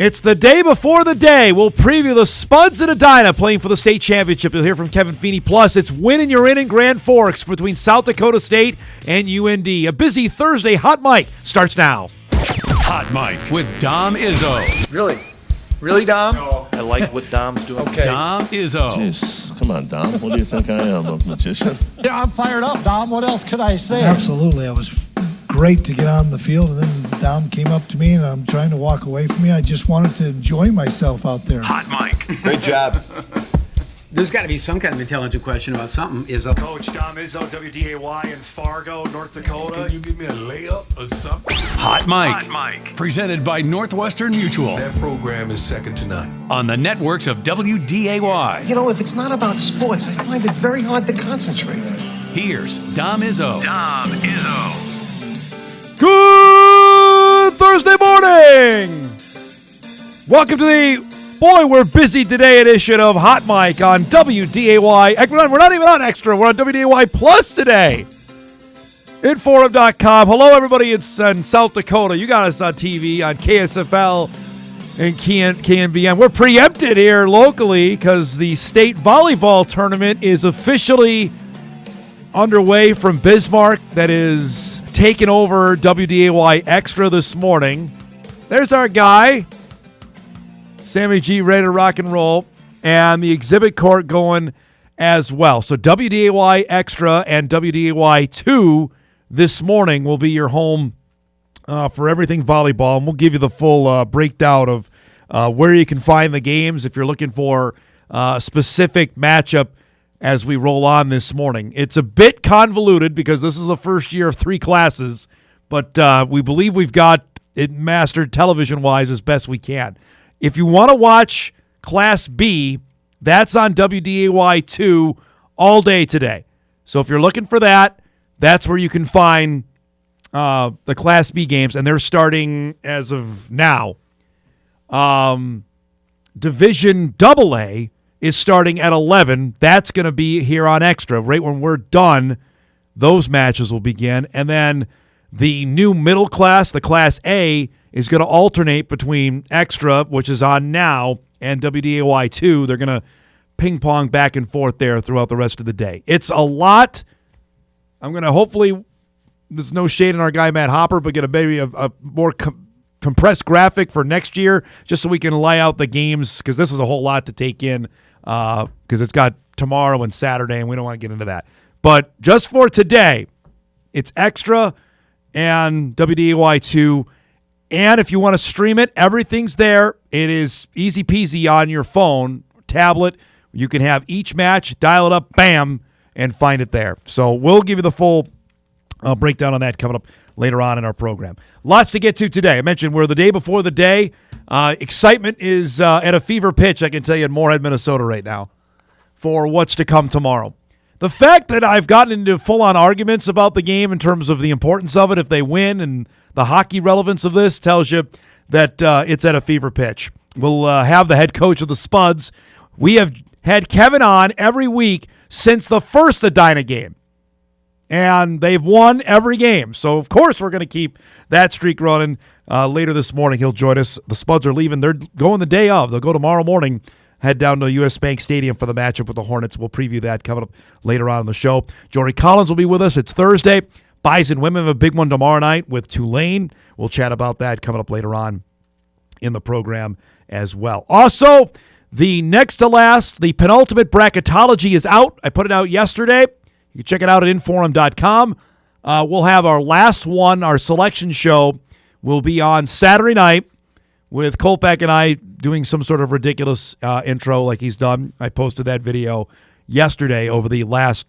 It's the day before the day. We'll preview the Spuds and Edina playing for the state championship. You'll hear from Kevin Feeney. Plus, it's Win and You're In Grand Forks between South Dakota State and UND. A busy Thursday Hot Mic starts now. Hot Mic with Dom Izzo. Really? Really, Dom? No. I like what Dom's doing. Okay. Dom Izzo. Jeez, come on, Dom. What do you think I am, a magician? Yeah, I'm fired up, Dom. What else could I say? Absolutely. It was great to get on the field, and then Dom came up to me, and I'm trying to walk away from me. I just wanted to enjoy myself out there. Hot Mic. Great job. There's got to be some kind of intelligent question about something. Izzo. Coach Dom Izzo, WDAY in Fargo, North Dakota. Can you give me a layup or something? Hot Mic. Presented by Northwestern Mutual. That program is second to none. On the networks of WDAY. You know, if it's not about sports, I find it very hard to concentrate. Here's Dom Izzo. Dom Izzo. Good Thursday morning. Welcome to the, boy, we're busy today edition of Hot Mic on WDAY. We're not even on Extra. We're on WDAY Plus today. Inforum.com. Hello, everybody. It's in South Dakota. You got us on TV on KSFL and KNBN. We're preempted here locally because the state volleyball tournament is officially underway from Bismarck. That is taking over WDAY Extra this morning. There's our guy, Sammy G, ready to rock and roll, and the exhibit court going as well. So WDAY Extra and WDAY 2 this morning will be your home for everything volleyball, and we'll give you the full breakdown of where you can find the games if you're looking for a specific matchup as we roll on this morning. It's a bit convoluted because this is the first year of 3 classes, but we believe we've got it mastered television-wise as best we can. If you want to watch Class B, that's on WDAY 2 all day today. So if you're looking for that, that's where you can find the Class B games, and they're starting as of now. Division AA is starting at 11. That's going to be here on Extra. Right when we're done, those matches will begin. And then the new middle class, the Class A, is going to alternate between Extra, which is on now, and WDAY 2. They're going to ping-pong back and forth there throughout the rest of the day. It's a lot. I'm going to hopefully, there's no shade in our guy Matt Hopper, but get maybe a more compressed graphic for next year just so we can lay out the games, because this is a whole lot to take in because it's got tomorrow and Saturday, and we don't want to get into that. But just for today, it's Extra and WDAY 2. And if you want to stream it, everything's there. It is easy peasy on your phone, tablet. You can have each match, dial it up, bam, and find it there. So we'll give you the full breakdown on that coming up later on in our program. Lots to get to today. I mentioned we're the day before the day. Excitement is at a fever pitch, I can tell you, in Moorhead, Minnesota right now for what's to come tomorrow. The fact that I've gotten into full-on arguments about the game in terms of the importance of it if they win and the hockey relevance of this tells you that it's at a fever pitch. We'll have the head coach of the Spuds. We have had Kevin on every week since the first Edina game, and they've won every game. So, of course, we're going to keep that streak running. Later this morning, he'll join us. The Spuds are leaving. They're going the day of. They'll go tomorrow morning, head down to U.S. Bank Stadium for the matchup with the Hornets. We'll preview that coming up later on in the show. Jory Collins will be with us. It's Thursday. Bison women have a big one tomorrow night with Tulane. We'll chat about that coming up later on in the program as well. Also, the next to last, the penultimate bracketology is out. I put it out yesterday. You can check it out at Inforum.com. We'll have our last one, our selection show, will be on Saturday night with Kolpak and I doing some sort of ridiculous intro like he's done. I posted that video yesterday. Over the last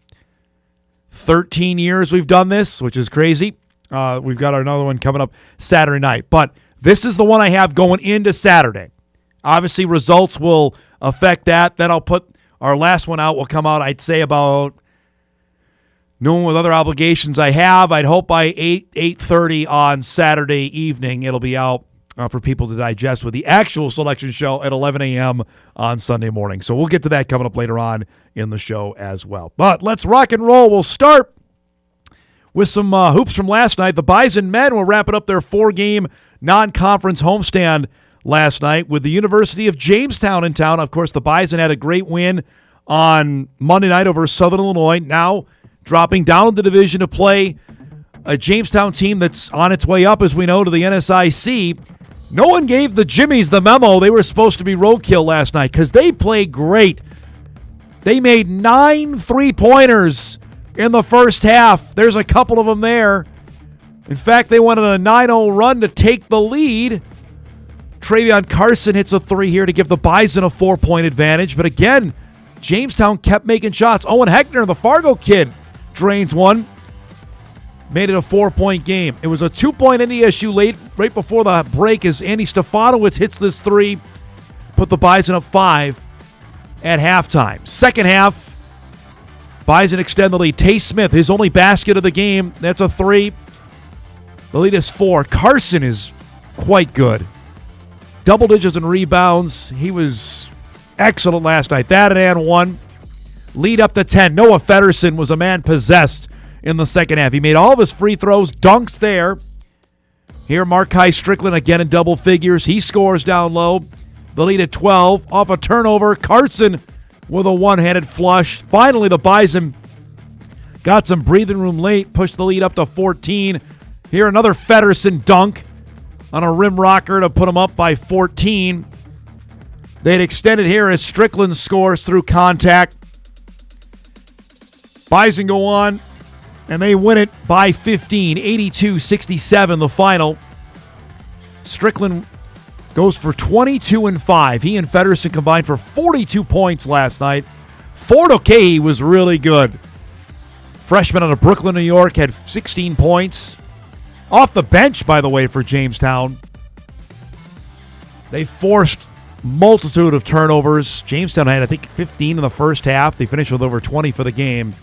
13 years we've done this, which is crazy. We've got another one coming up Saturday night. But this is the one I have going into Saturday. Obviously, results will affect that. Then I'll put our last one out. Will come out, I'd say, about noon with other obligations I have. I'd hope by 8:30 on Saturday evening it'll be out for people to digest with the actual selection show at 11 a.m. on Sunday morning. So we'll get to that coming up later on in the show as well. But let's rock and roll. We'll start with some hoops from last night. The Bison men will wrap it up their 4-game non-conference homestand last night with the University of Jamestown in town. Of course, the Bison had a great win on Monday night over Southern Illinois. Now dropping down in the division to play a Jamestown team that's on its way up, as we know, to the NSIC. No one gave the Jimmies the memo. They were supposed to be roadkill last night because they played great. They made 9 3-pointers in the first half. There's a couple of them there. In fact, they went on a 9-0 run to take the lead. Travion Carson hits a 3 here to give the Bison a 4-point advantage. But again, Jamestown kept making shots. Owen Heckner, the Fargo kid, drains one. Made it a 4-point game. It was a 2-point NDSU late right before the break as Andy Stefanowicz hits this 3. Put the Bison up 5 at halftime. Second half, Bison extend the lead. Tay Smith, his only basket of the game. That's a 3. The lead is 4. Carson is quite good. Double digits in rebounds. He was excellent last night. That and 1. Lead up to 10. Noah Feddersen was a man possessed in the second half. He made all of his free throws. Dunks there. Here, Markai Strickland again in double figures. He scores down low. The lead at 12. Off a turnover. Carson with a one-handed flush. Finally, the Bison got some breathing room late. Pushed the lead up to 14. Here, another Feddersen dunk on a rim rocker to put them up by 14. They'd extended here as Strickland scores through contact. Bison go on, and they win it by 15, 82-67 the final. Strickland goes for 22 and 5. He and Feddersen combined for 42 points last night. Ford O'Kay was really good. Freshman out of Brooklyn, New York, had 16 points. Off the bench, by the way, for Jamestown. They forced multitude of turnovers. Jamestown had, I think, 15 in the first half. They finished with over 20 for the game.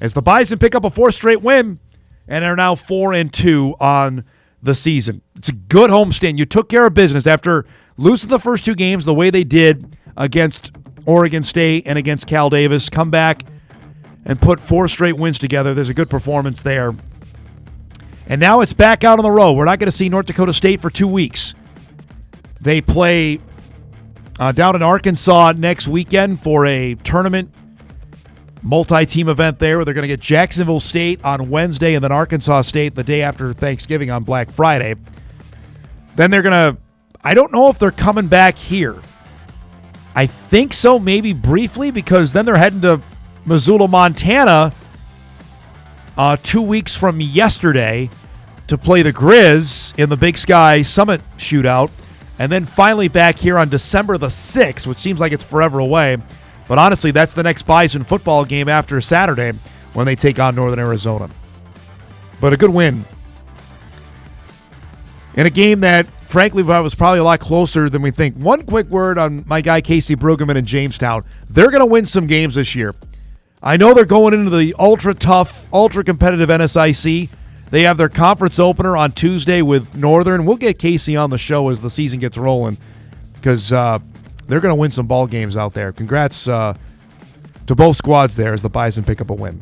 As the Bison pick up a 4th straight win and are now 4-2 on the season. It's a good homestand. You took care of business after losing the first 2 games the way they did against Oregon State and against Cal Davis. Come back and put 4 straight wins together. There's a good performance there. And now it's back out on the road. We're not going to see North Dakota State for 2 weeks. They play down in Arkansas next weekend for a tournament multi-team event there where they're going to get Jacksonville State on Wednesday and then Arkansas State the day after Thanksgiving on Black Friday. Then they're going to, I don't know if they're coming back here. I think so, maybe briefly, because then they're heading to Missoula, Montana 2 weeks from yesterday to play the Grizz in the Big Sky Summit Shootout. And then finally back here on December the 6th, which seems like it's forever away. But honestly, that's the next Bison football game after Saturday when they take on Northern Arizona. But a good win. In a game that, frankly, was probably a lot closer than we think. One quick word on my guy Casey Brueggemann in Jamestown. They're going to win some games this year. I know they're going into the ultra-tough, ultra-competitive NSIC. They have their conference opener on Tuesday with Northern. We'll get Casey on the show as the season gets rolling because they're going to win some ball games out there. Congrats to both squads there as the Bison pick up a win.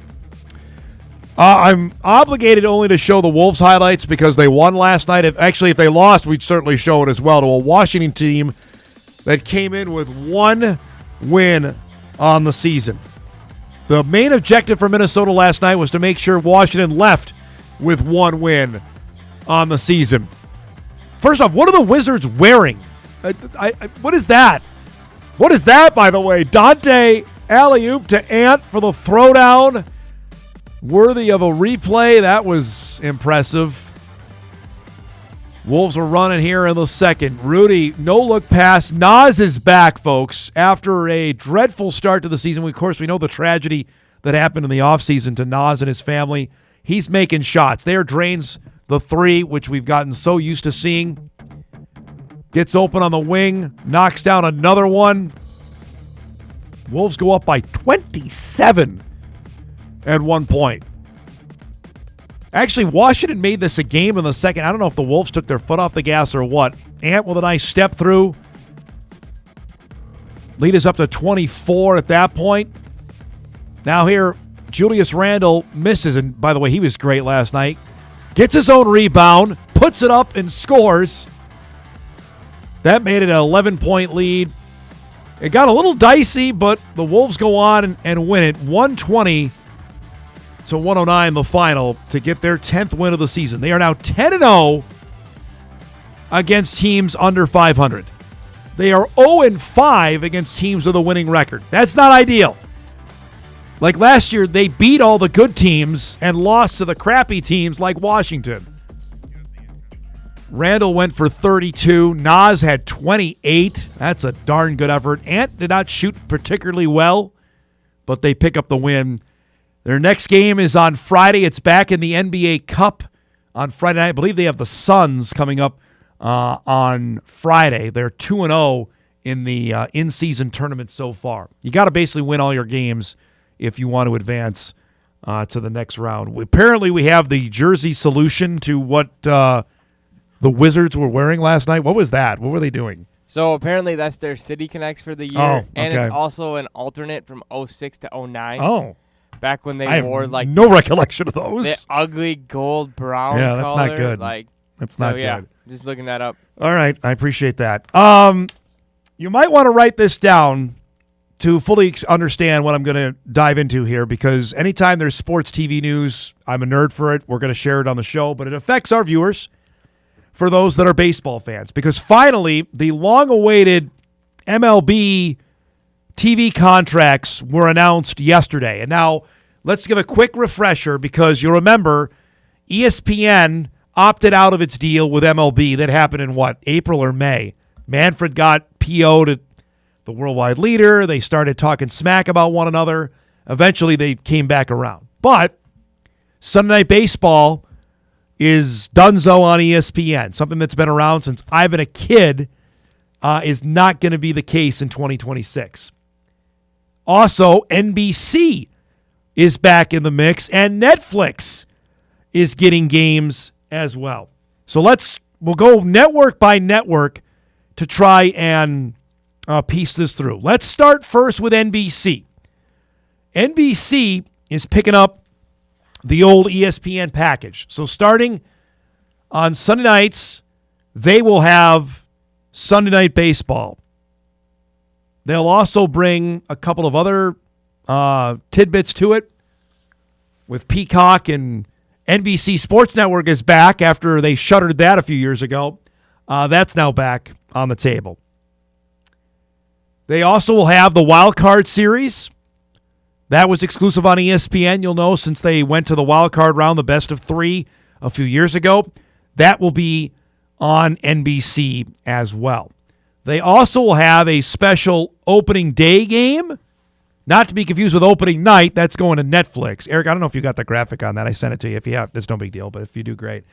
I'm obligated only to show the Wolves highlights because they won last night. If they lost, we'd certainly show it as well to a Washington team that came in with 1 win on the season. The main objective for Minnesota last night was to make sure Washington left with 1 win on the season. First off, what are the Wizards wearing? What is that? What is that, by the way? Dante alley-oop to Ant for the throwdown. Worthy of a replay. That was impressive. Wolves are running here in the second. Rudy, no-look pass. Nas is back, folks. After a dreadful start to the season, of course, we know the tragedy that happened in the offseason to Nas and his family. He's making shots. There drains the 3, which we've gotten so used to seeing. Gets open on the wing. Knocks down another one. Wolves go up by 27 at one point. Actually, Washington made this a game in the second. I don't know if the Wolves took their foot off the gas or what. Ant with a nice step through. Lead is up to 24 at that point. Now here, Julius Randle misses, and by the way, he was great last night. Gets his own rebound, puts it up, and scores. That made it an 11-point lead. It got a little dicey, but the Wolves go on and win it 120-109 the final to get their 10th win of the season. They are now 10-0 against teams under 500. They are 0-5 against teams with a winning record. That's not ideal. Like last year, they beat all the good teams and lost to the crappy teams like Washington. Randall went for 32. Nas had 28. That's a darn good effort. Ant did not shoot particularly well, but they pick up the win. Their next game is on Friday. It's back in the NBA Cup on Friday night. I believe they have the Suns coming up on Friday. They're 2-0 in the in-season tournament so far. You got to basically win all your games if you want to advance to the next round. Apparently, we have the jersey solution to what the Wizards were wearing last night. What was that? What were they doing? So apparently that's their City Connects for the year. Oh, okay. And it's also an alternate from 06 to 09. Oh. Back when they I have wore like no recollection of those. the ugly gold brown Yeah, that's color. not good. That's not yeah, good. just looking that up. All right, I appreciate that. You might want to write this down to fully understand what I'm going to dive into here, because anytime there's sports TV news, I'm a nerd for it. We're going to share it on the show, but it affects our viewers for those that are baseball fans, because finally the long-awaited MLB TV contracts were announced yesterday. And now let's give a quick refresher, because you'll remember ESPN opted out of its deal with MLB. That happened in April or May. Manfred got PO'd at the worldwide leader. They started talking smack about one another. Eventually they came back around. But Sunday Night Baseball is donezo on ESPN. Something that's been around since I've been a kid is not going to be the case in 2026. Also, NBC is back in the mix, and Netflix is getting games as well. So we'll go network by network to try and piece this through. Let's start first with NBC. NBC is picking up the old ESPN package. So starting on Sunday nights, they will have Sunday Night Baseball. They'll also bring a couple of other tidbits to it with Peacock, and NBC Sports Network is back after they shuttered that a few years ago. That's now back on the table. They also will have the Wild Card Series. That was exclusive on ESPN, you'll know, since they went to the wild card round, the best of 3 a few years ago. That will be on NBC as well. They also will have a special opening day game, not to be confused with opening night. That's going to Netflix. Eric, I don't know if you got the graphic on that. I sent it to you. If you have, that's no big deal, but if you do, great.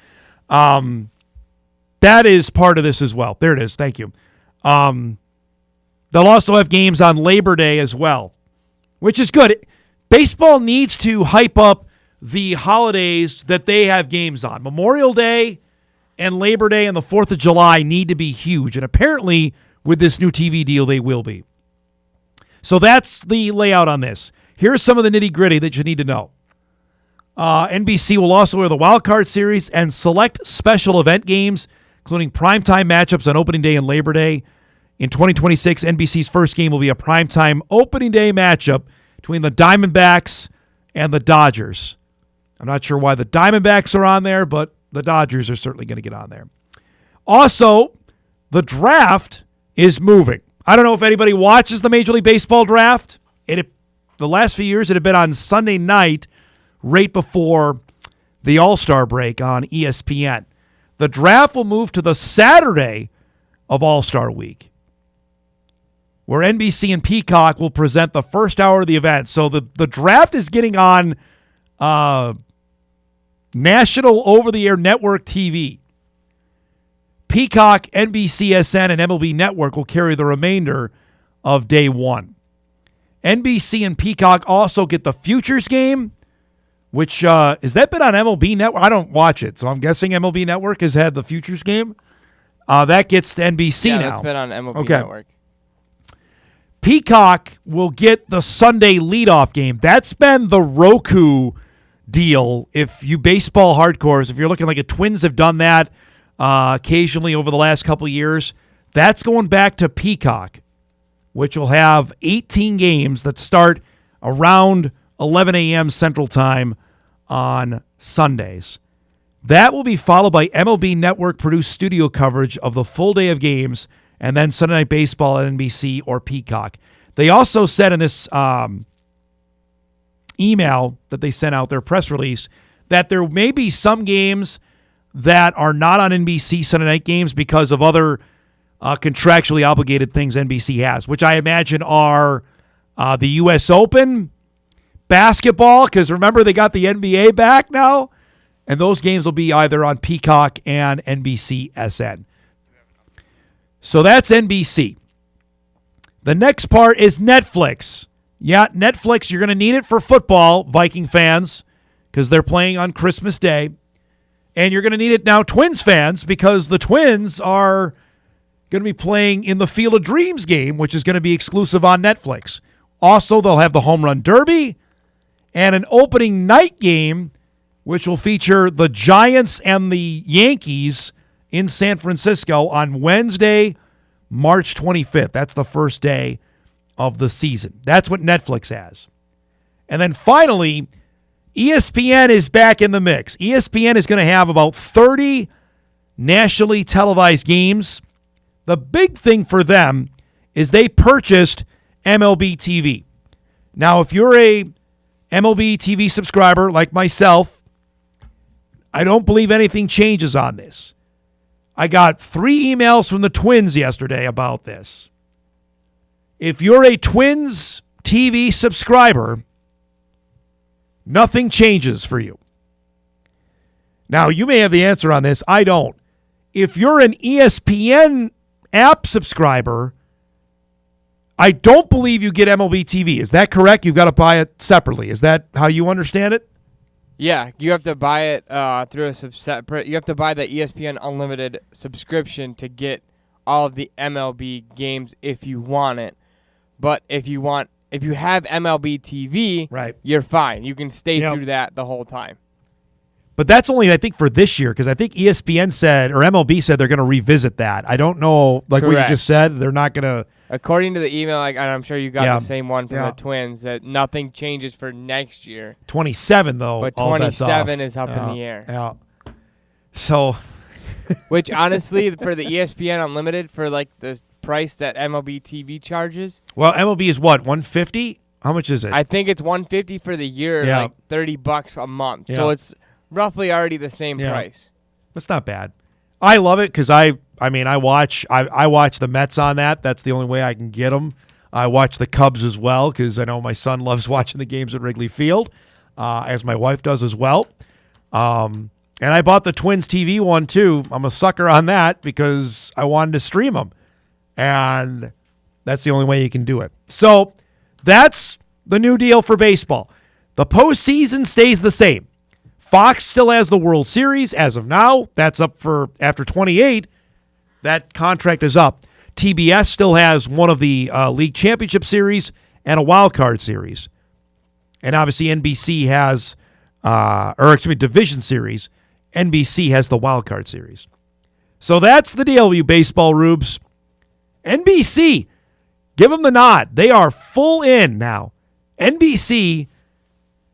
That is part of this as well. There it is. Thank you. They'll also have games on Labor Day as well, which is good. Baseball needs to hype up the holidays that they have games on. Memorial Day and Labor Day and the 4th of July need to be huge, and apparently with this new TV deal they will be. So that's the layout on this. Here's some of the nitty-gritty that you need to know. NBC will also air the Wild Card Series and select special event games, including primetime matchups on opening day and Labor Day. In 2026, NBC's first game will be a primetime opening day matchup between the Diamondbacks and the Dodgers. I'm not sure why the Diamondbacks are on there, but the Dodgers are certainly going to get on there. Also, the draft is moving. I don't know if anybody watches the Major League Baseball draft. The last few years it had been on Sunday night right before the All-Star break on ESPN. The draft will move to the Saturday of All-Star Week, where NBC and Peacock will present the first hour of the event. So the draft is getting on national over-the-air network TV. Peacock, NBCSN, and MLB Network will carry the remainder of day one. NBC and Peacock also get the Futures game, which has that been on MLB Network? I don't watch it, so I'm guessing MLB Network has had the Futures game. That gets to NBC now. Yeah, that's been on MLB Network. Peacock will get the Sunday leadoff game. That's been the Roku deal. If you baseball hardcores, if you're looking like Twins have done that occasionally over the last couple of years, That's going back to Peacock, which will have 18 games that start around 11 a.m. Central Time on Sundays. That will be followed by MLB Network-produced studio coverage of the full day of games and then Sunday Night Baseball at NBC or Peacock. They also said in this email that they sent out, their press release, that there may be some games that are not on NBC Sunday night games because of other contractually obligated things NBC has, which I imagine are the U.S. Open, basketball, because remember they got the NBA back now, and those games will be either on Peacock and NBCSN. So that's NBC. The next part is Netflix. Yeah, Netflix, you're going to need it for football, Viking fans, because they're playing on Christmas Day. And you're going to need it now, Twins fans, because the Twins are going to be playing in the Field of Dreams game, which is going to be exclusive on Netflix. Also, they'll have the Home Run Derby and an opening night game, which will feature the Giants and the Yankees in San Francisco on Wednesday, March 25th. That's the first day of the season. That's what Netflix has. And then finally, ESPN is back in the mix. ESPN is going to have about 30 nationally televised games. The big thing for them is they purchased MLB TV. Now, if you're a MLB TV subscriber like myself, I don't believe anything changes on this. I got 3 emails from the Twins yesterday about this. If you're a Twins TV subscriber, nothing changes for you. Now, you may have the answer on this. I don't. If you're an ESPN app subscriber, I don't believe you get MLB TV. Is that correct? You've got to buy it separately. Is that how you understand it? Yeah, you have to buy it through a separate. You have to buy the ESPN Unlimited subscription to get all of the MLB games if you want it. But if you have MLB TV, right, you're fine. You can stay through that the whole time. But that's only, I think, for this year, because I think ESPN said, or MLB said, they're going to revisit that. I don't know, like Correct. what you just said, they're not going to. According to the email, and I'm sure you got the same one from the Twins, that nothing changes for next year. 27, though. But 27 is up in the air. Yeah. So. Which, honestly, for the ESPN Unlimited, for like the price that MLB TV charges. Well, MLB is what, $150? How much is it? I think it's $150 for the year, like $30 a month. Yeah. So it's roughly already the same price. That's not bad. I love it because I watch the Mets on that. That's the only way I can get them. I watch the Cubs as well because I know my son loves watching the games at Wrigley Field, as my wife does as well. And I bought the Twins TV one too. I'm a sucker on that because I wanted to stream them, and that's the only way you can do it. So that's the new deal for baseball. The postseason stays the same. Fox still has the World Series as of now. That's up for after 28. That contract is up. TBS still has one of the League Championship Series and a Wild Card Series. And obviously NBC has, Division Series. NBC has the Wild Card Series. So that's the deal, you baseball rubes. NBC, give them the nod. They are full in now. NBC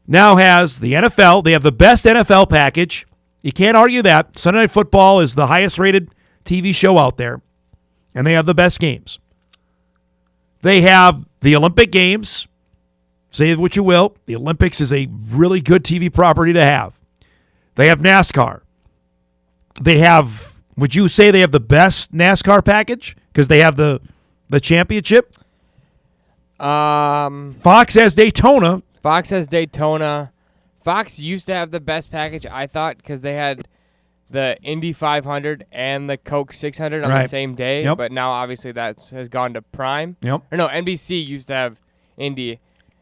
now has the NFL. They have the best NFL package. You can't argue that. Sunday Night Football is the highest rated TV show out there. And they have the best games. They have the Olympic Games. Say what you will. The Olympics is a really good TV property to have. They have NASCAR. They have, would you say they have the best NASCAR package? Because they have the championship? Fox has Daytona. Fox has Daytona. Fox used to have the best package, I thought, because they had the Indy 500 and the Coke 600 on the same day. Yep. But now, obviously, that has gone to Prime. Yep. Or no, NBC used to have Indy,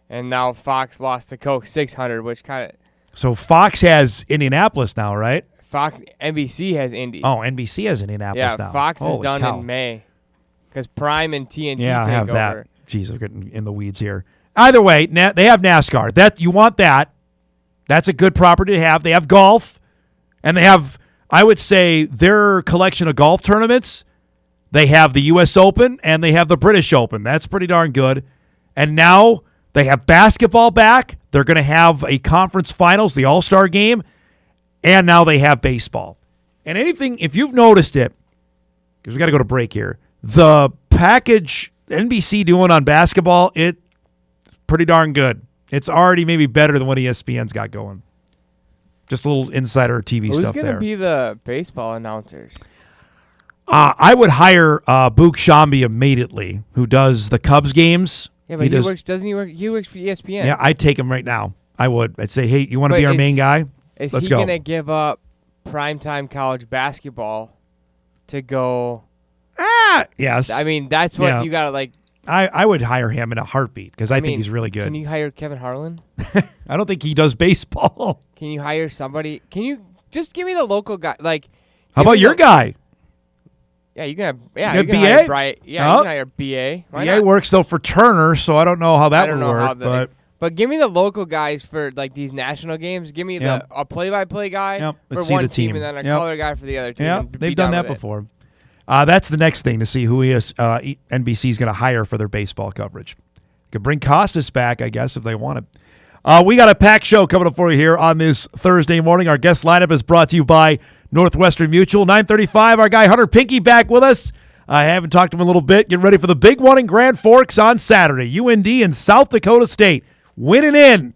and now Fox lost the Coke 600, which kind of... So Fox has Indianapolis now, right? NBC has Indy. Oh, NBC has Indianapolis now. Yeah, Fox Holy is done cow. in May because Prime and TNT take I have over. that. Jeez, I'm getting in the weeds here. Either way, they have NASCAR. That you want that. That's a good property to have. They have golf, and they have, I would say, their collection of golf tournaments They have the U.S. Open and they have the British Open. That's pretty darn good. And now they have basketball back. They're going to have a conference finals, the All-Star game, and now they have baseball. And anything, if you've noticed it, because we got to go to break here, the package NBC doing on basketball, it's pretty darn good. It's already maybe better than what ESPN's got going. Just a little insider TV stuff there. Who's going to be the baseball announcers? I would hire Book Shambi immediately, who does the Cubs games. Yeah, but he works. Doesn't he work? He works for ESPN. Yeah, I'd take him right now. I would. I'd say, hey, you want to be our main guy? Is Let's he go. going to give up primetime college basketball to go? Yes. I mean, that's what you got to like. I would hire him in a heartbeat because I think he's really good. Can you hire Kevin Harlan? I don't think he does baseball. Can you hire somebody? Can you just give me the local guy? Like, how about your guy? Yeah, you can BA? hire Brian. Yeah, you can hire BA. Why BA not? works though for Turner, so I don't know how that would work. But give me the local guys for like these national games. Give me a play-by-play guy for one team and then a color guy for the other team. Yeah, they've done that before. That's the next thing to see who NBC is going to hire for their baseball coverage. Could bring Costas back, I guess, if they want it. We got a packed show coming up for you here on this Thursday morning. Our guest lineup is brought to you by Northwestern Mutual. 9:35, our guy Hunter Pinke back with us. I haven't talked to him in a little bit. Get ready for the big one in Grand Forks on Saturday. UND and South Dakota State winning in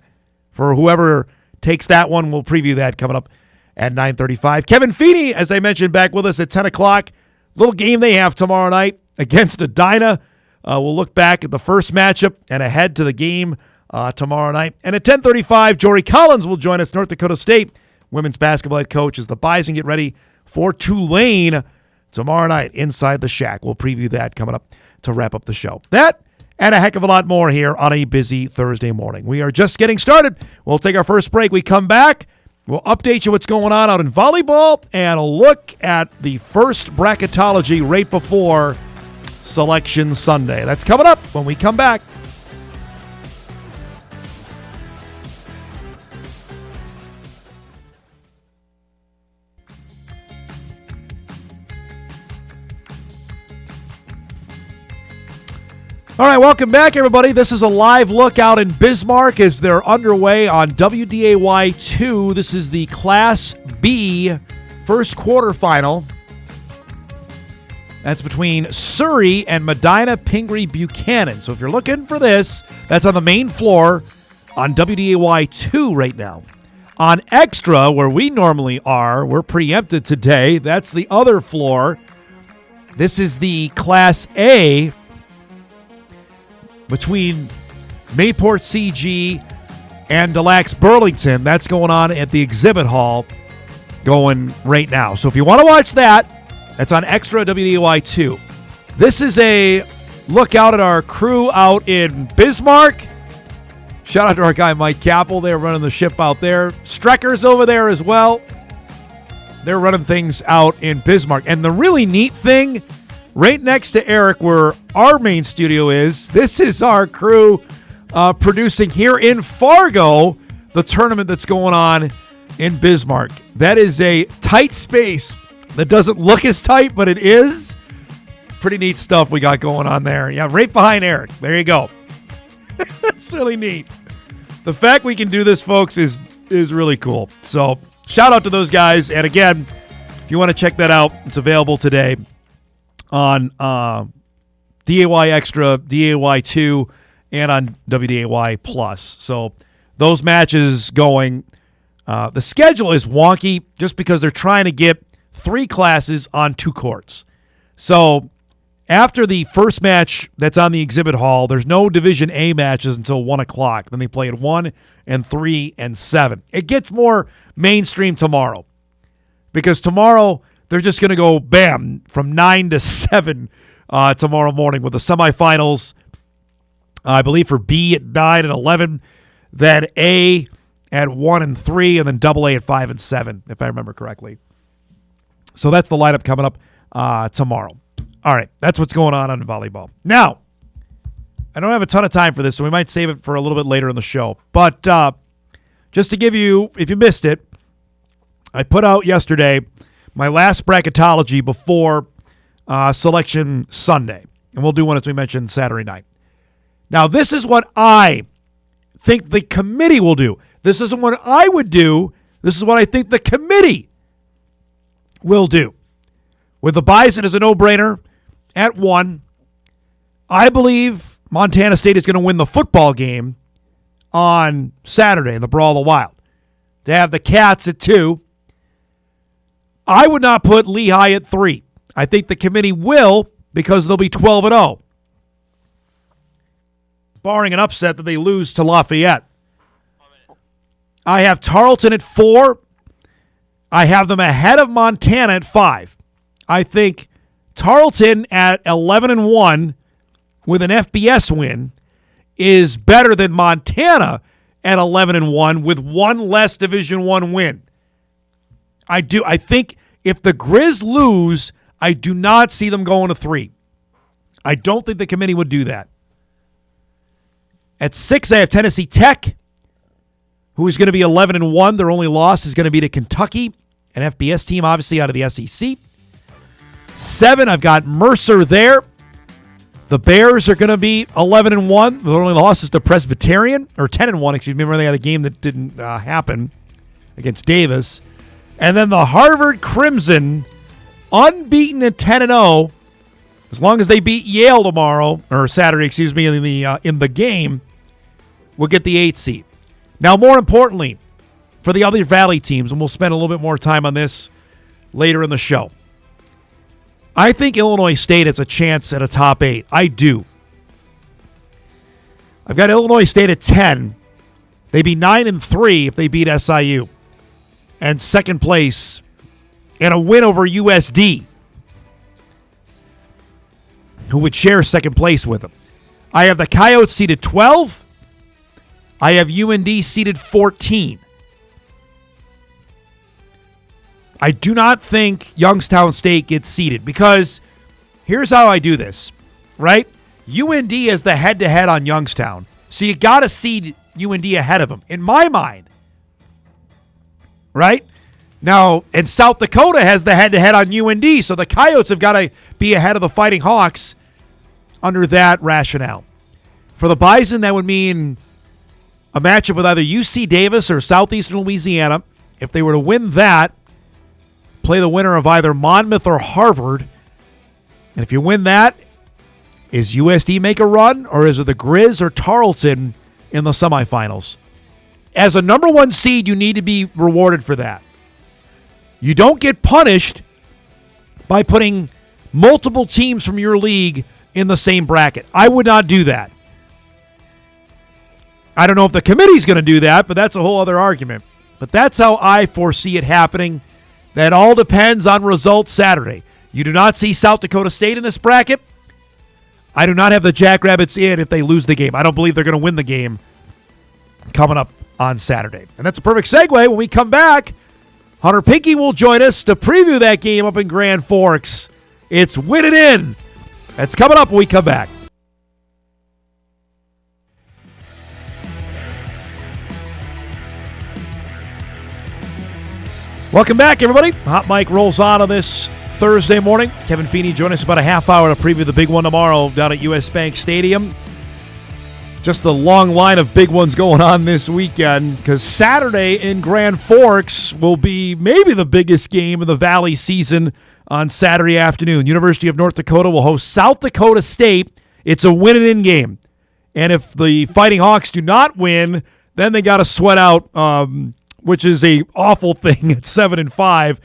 for whoever takes that one. We'll preview that coming up at 9:35. Kevin Feeney, as I mentioned, back with us at 10 o'clock. Little game they have tomorrow night against Edina. We'll look back at the first matchup and ahead to the game tomorrow night. And at 10:35, Jory Collins will join us, North Dakota State women's basketball head coach, as the Bison get ready for Tulane tomorrow night inside the Shack. We'll preview that coming up to wrap up the show. That and a heck of a lot more here on a busy Thursday morning. We are just getting started. We'll take our first break. We come back. We'll update you what's going on out in volleyball and a look at the first bracketology right before Selection Sunday. That's coming up when we come back. All right, welcome back, everybody. This is a live look out in Bismarck as they're underway on WDAY 2. This is the Class B first quarterfinal. That's between Surrey and Medina Pingree Buchanan. So if you're looking for this, that's on the main floor on WDAY 2 right now. On Extra, where we normally are, we're preempted today. That's the other floor. This is the Class A between Mayport CG and Des Lacs Burlington. That's going on at the exhibit hall going right now. So if you want to watch that, that's on Extra WDY 2. This is a look out at our crew out in Bismarck. Shout out to our guy Mike Capel. They're running the ship out there. Strecker's over there as well. They're running things out in Bismarck. And the really neat thing, right next to Eric, where our main studio is, this is our crew producing here in Fargo the tournament that's going on in Bismarck. That is a tight space that doesn't look as tight, but it is. Pretty neat stuff we got going on there. Yeah, right behind Eric. There you go. That's really neat. The fact we can do this, folks, is really cool. So shout out to those guys. And again, if you want to check that out, it's available today on DAY Extra, DAY 2, and on WDAY Plus. So those matches going. The schedule is wonky just because they're trying to get 3 classes on 2 courts. So after the first match that's on the exhibit hall, there's no Division A matches until 1 o'clock. Then they play at 1 and 3 and 7. It gets more mainstream tomorrow because tomorrow they're just going to go, bam, from 9 to 7 tomorrow morning with the semifinals, I believe, for B at 9 and 11, then A at 1 and 3, and then double A at 5 and 7, if I remember correctly. So that's the lineup coming up tomorrow. All right, that's what's going on volleyball. Now, I don't have a ton of time for this, so we might save it for a little bit later in the show. But just to give you, if you missed it, I put out yesterday my last bracketology before Selection Sunday. And we'll do one, as we mentioned, Saturday night. Now, this is what I think the committee will do. This isn't what I would do. This is what I think the committee will do. With the Bison as a no-brainer at 1, I believe Montana State is going to win the football game on Saturday in the Brawl of the Wild. To have the Cats at 2, I would not put Lehigh at 3. I think the committee will, because they'll be 12-0. Barring an upset that they lose to Lafayette. I have Tarleton at 4. I have them ahead of Montana at 5. I think Tarleton at 11-1 with an FBS win is better than Montana at 11-1 with one less Division I win. I think if the Grizz lose, I do not see them going to 3. I don't think the committee would do that. At 6, I have Tennessee Tech, who is going to be 11-1. Their only loss is going to be to Kentucky, an FBS team, obviously, out of the SEC. 7, I've got Mercer there. The Bears are going to be 11-1. Their only loss is to Presbyterian, or 10-1, excuse me. Remember, they had a game that didn't happen against Davis. And then the Harvard Crimson, unbeaten at 10-0, as long as they beat Yale tomorrow, or Saturday, excuse me, in the game, will get the 8th seed. Now, more importantly, for the other Valley teams, and we'll spend a little bit more time on this later in the show, I think Illinois State has a chance at a top 8. I do. I've got Illinois State at 10. They'd be 9-3 if they beat SIU. And second place and a win over USD, who would share second place with them. I have the Coyotes seated 12. I have UND seated 14. I do not think Youngstown State gets seeded because here's how I do this, right? UND is the head-to-head on Youngstown, so you got to seed UND ahead of them, in my mind, right? Now, and South Dakota has the head-to-head on UND, so the Coyotes have got to be ahead of the Fighting Hawks under that rationale. For the Bison, that would mean a matchup with either UC Davis or Southeastern Louisiana. If they were to win that, play the winner of either Monmouth or Harvard. And if you win that, is USD make a run, or is it the Grizz or Tarleton in the semifinals? As a number 1 seed, you need to be rewarded for that. You don't get punished by putting multiple teams from your league in the same bracket. I would not do that. I don't know if the committee's going to do that, but that's a whole other argument. But that's how I foresee it happening. That all depends on results Saturday. You do not see South Dakota State in this bracket. I do not have the Jackrabbits in if they lose the game. I don't believe they're going to win the game coming up on Saturday. And that's a perfect segue. When we come back, Hunter Pinke will join us to preview that game up in Grand Forks. It's Win It In. That's coming up when we come back. Welcome back, everybody. Hot Mic rolls on this Thursday morning. Kevin Feeney joining us about a half hour to preview the big one tomorrow down at US Bank Stadium. Just a long line of big ones going on this weekend because Saturday in Grand Forks will be maybe the biggest game of the Valley season on Saturday afternoon. University of North Dakota will host South Dakota State. It's a win-it-in game. And if the Fighting Hawks do not win, then they got to sweat out, which is a awful thing at 7-5.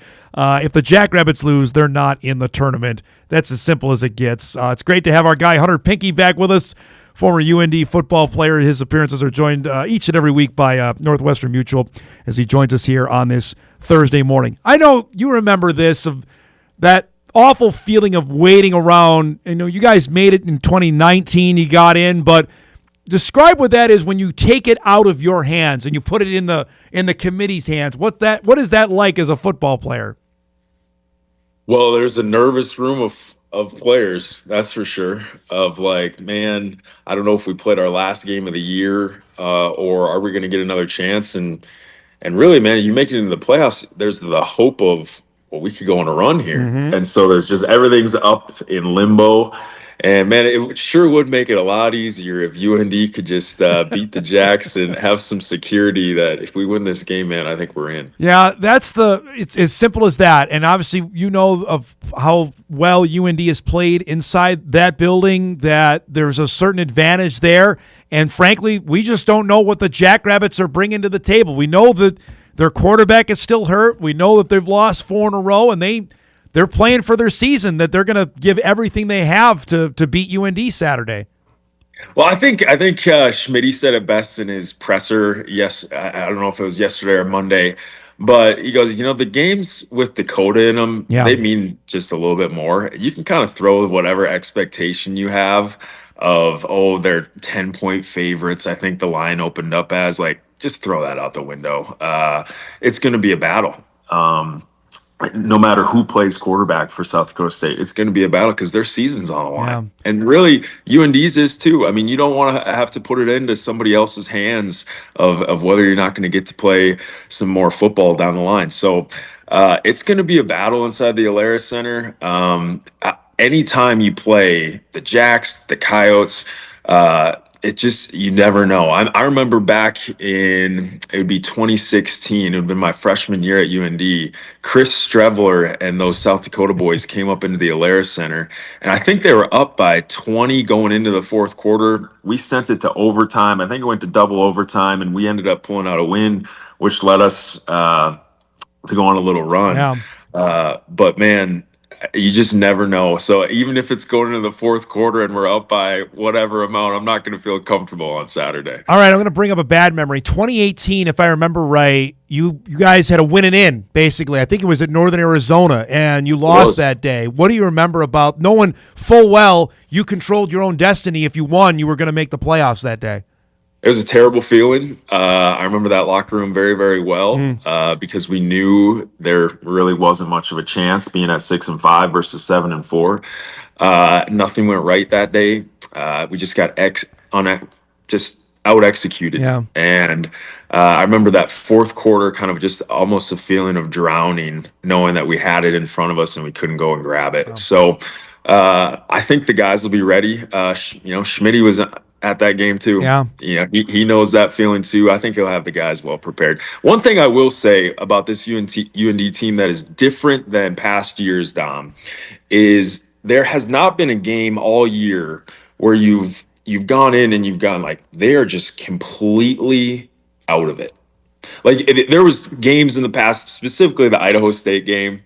If the Jackrabbits lose, they're not in the tournament. That's as simple as it gets. It's great to have our guy Hunter Pinke back with us, former UND football player. His appearances are joined each and every week by Northwestern Mutual as he joins us here on this Thursday morning. I know you remember this, of that awful feeling of waiting around. You know, you guys made it in 2019. You got in, but describe what that is when you take it out of your hands and you put it in the committee's hands. What is that like as a football player? Well, there's a nervous room of players, that's for sure. Of like, man, I don't know if we played our last game of the year, or are we going to get another chance? And really, man, you make it into the playoffs. There's the hope of well, we could go on a run here. Mm-hmm. And so there's just everything's up in limbo. And man, it sure would make it a lot easier if UND could just beat the Jacks and have some security that if we win this game, man, I think we're in. Yeah, it's as simple as that. And obviously, you know of how well UND has played inside that building, that there's a certain advantage there. And frankly, we just don't know what the Jackrabbits are bringing to the table. We know that their quarterback is still hurt. We know that they've lost 4 in a row, and they're playing for their season, that they're going to give everything they have to beat UND Saturday. Well, I think Schmitty said it best in his presser. Yes, I don't know if it was yesterday or Monday, but he goes, the games with Dakota in them, they mean just a little bit more. You can kind of throw whatever expectation you have of, they're 10-point favorites. I think the line opened up as just throw that out the window. It's going to be a battle. No matter who plays quarterback for South Dakota State, it's going to be a battle because their season's on the line. Yeah. And really, UND's is too. I mean, you don't want to have to put it into somebody else's hands of whether you're not going to get to play some more football down the line. So it's going to be a battle inside the Alerus Center. Anytime you play the Jacks, the Coyotes, you never know. I remember back it would be 2016. It would have been my freshman year at UND. Chris Strevler and those South Dakota boys came up into the Alerus Center, and I think they were up by 20 going into the fourth quarter. We sent it to overtime. I think it went to double overtime, and we ended up pulling out a win, which led us to go on a little run. Yeah. But man, you just never know. So even if it's going into the fourth quarter and we're up by whatever amount, I'm not going to feel comfortable on Saturday. All right, I'm going to bring up a bad memory. 2018, if I remember right, you guys had a win and in, basically. I think it was at Northern Arizona, and you lost that day. What do you remember about knowing full well you controlled your own destiny? If you won, you were going to make the playoffs that day. It was a terrible feeling. I remember that locker room very, very well because we knew there really wasn't much of a chance being at 6-5 versus 7-4. Nothing went right that day. We just got out executed. Yeah. And I remember that fourth quarter kind of just almost a feeling of drowning, knowing that we had it in front of us and we couldn't go and grab it. Oh. So I think the guys will be ready. Schmitty was at that game too. Yeah. He knows that feeling too. I think he'll have the guys well prepared. One thing I will say about this UND team that is different than past years, Dom, is there has not been a game all year where you've gone in and you've gone they are just completely out of it. There was games in the past, specifically the Idaho State game,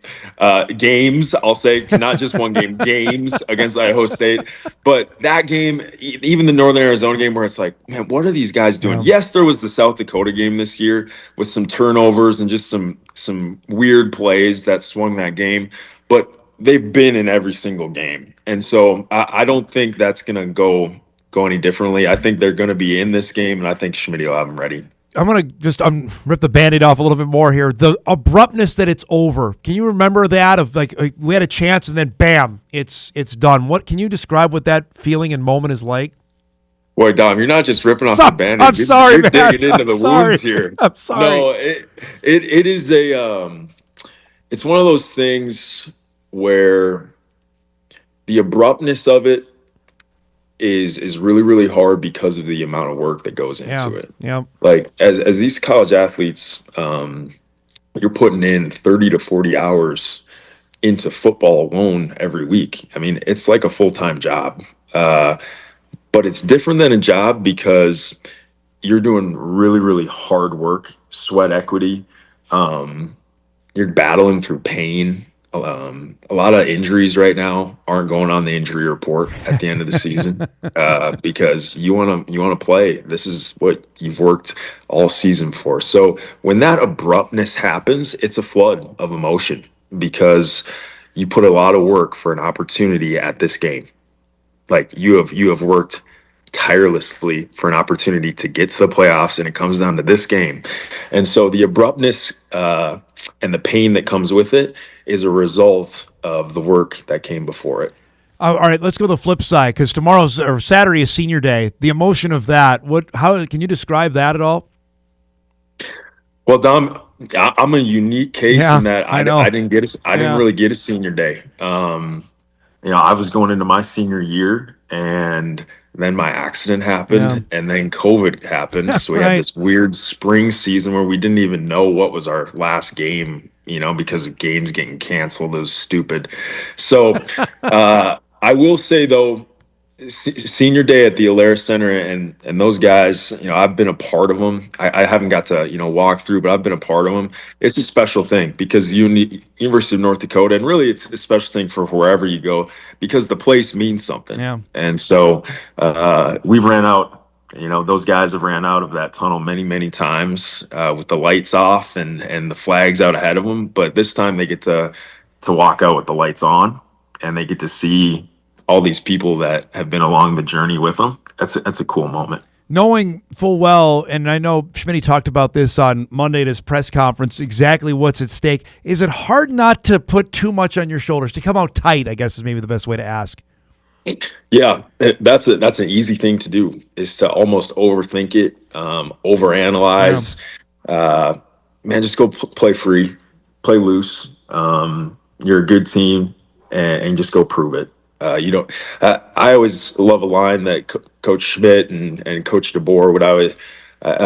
games, I'll say, not just one game, games against Idaho State. But that game, even the Northern Arizona game where it's man, what are these guys doing? Yeah. Yes, there was the South Dakota game this year with some turnovers and just some weird plays that swung that game. But they've been in every single game. And so I don't think that's going to go any differently. I think they're going to be in this game, and I think Schmitty will have them ready. I'm going to just rip the Band-Aid off a little bit more here. The abruptness that it's over. Can you remember that of we had a chance and then bam, it's done. What can you describe what that feeling and moment is like? Boy, Dom, you're not just ripping off the Band-Aid. I'm sorry, you're man. digging into the wounds here. I'm sorry. No, it is it's one of those things where the abruptness of it is really, really hard because of the amount of work that goes into it. Yeah. As these college athletes, you're putting in 30 to 40 hours into football alone every week. I mean, it's like a full-time job. But it's different than a job because you're doing really, really hard work, sweat equity. You're battling through pain. A lot of injuries right now aren't going on the injury report at the end of the season because you want to play. This is what you've worked all season for. So when that abruptness happens, it's a flood of emotion because you put a lot of work for an opportunity at this game. You have worked tirelessly for an opportunity to get to the playoffs, and it comes down to this game. And so the abruptness and the pain that comes with it is a result of the work that came before it. All right, let's go to the flip side because Saturday is senior day. The emotion of that, how can you describe that at all? Well, Dom, I'm a unique case in that I didn't really get a senior day. I was going into my senior year, and then my accident happened, and then COVID happened. So we had this weird spring season where we didn't even know what was our last game, because of games getting canceled. It was stupid. So I will say, though, senior day at the Alaris Center and those guys, I've been a part of them. I haven't got to walk through, but I've been a part of them. It's a special thing because University of North Dakota, and really it's a special thing for wherever you go because the place means something. And so we've ran out. Those guys have ran out of that tunnel many times with the lights off and the flags out ahead of them. But this time they get to walk out with the lights on, and they get to see all these people that have been along the journey with them. That's a cool moment. Knowing full well, and I know Schmitty talked about this on Monday at his press conference, exactly what's at stake. Is it hard not to put too much on your shoulders, to come out tight, I guess is maybe the best way to ask? Yeah, that's an easy thing to do, is to almost overthink it, overanalyze. Man, just go play free, play loose. You're a good team, and just go prove it. I always love a line that Coach Schmidt and Coach DeBoer would always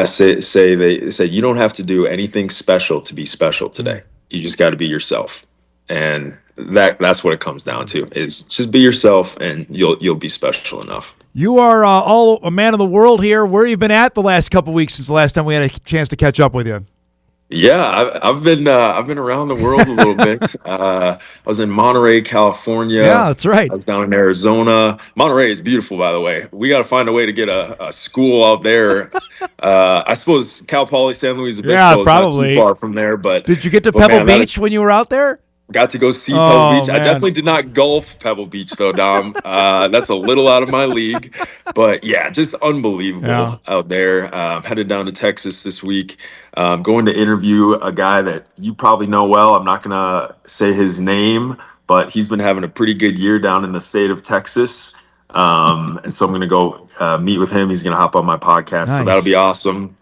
say. They said, you don't have to do anything special to be special today. You just got to be yourself. And that's what it comes down to, is just be yourself and you'll be special enough. You are all a man of the world here. Where have you been at the last couple of weeks since the last time we had a chance to catch up with you? Yeah, I've been around the world a little bit. I was in Monterey, California. Yeah, that's right. I was down in Arizona. Monterey is beautiful, by the way. We got to find a way to get a school out there. I suppose Cal Poly San Luis Obispo is probably not too far from there. But did you get to Pebble Beach when you were out there? Got to go see Pebble Beach. Man. I definitely did not golf Pebble Beach, though, Dom. That's a little out of my league. But, yeah, just unbelievable out there. Headed down to Texas this week. Going to interview a guy that you probably know well. I'm not going to say his name, but he's been having a pretty good year down in the state of Texas. And so I'm going to go meet with him. He's going to hop on my podcast. Nice. So that'll be awesome.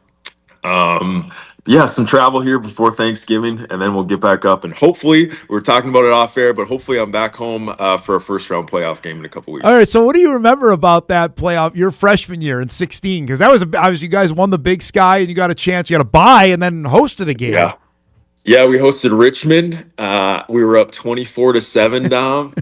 Yeah, some travel here before Thanksgiving, and then we'll get back up. And hopefully, we're talking about it off air, but hopefully I'm back home for a first-round playoff game in a couple weeks. All right, so what do you remember about that playoff, your freshman year in 2016? Because that was, obviously, you guys won the Big Sky, and you got a chance, you got to bye, and then hosted a game. Yeah, we hosted Richmond. We were up 24-7, Dom.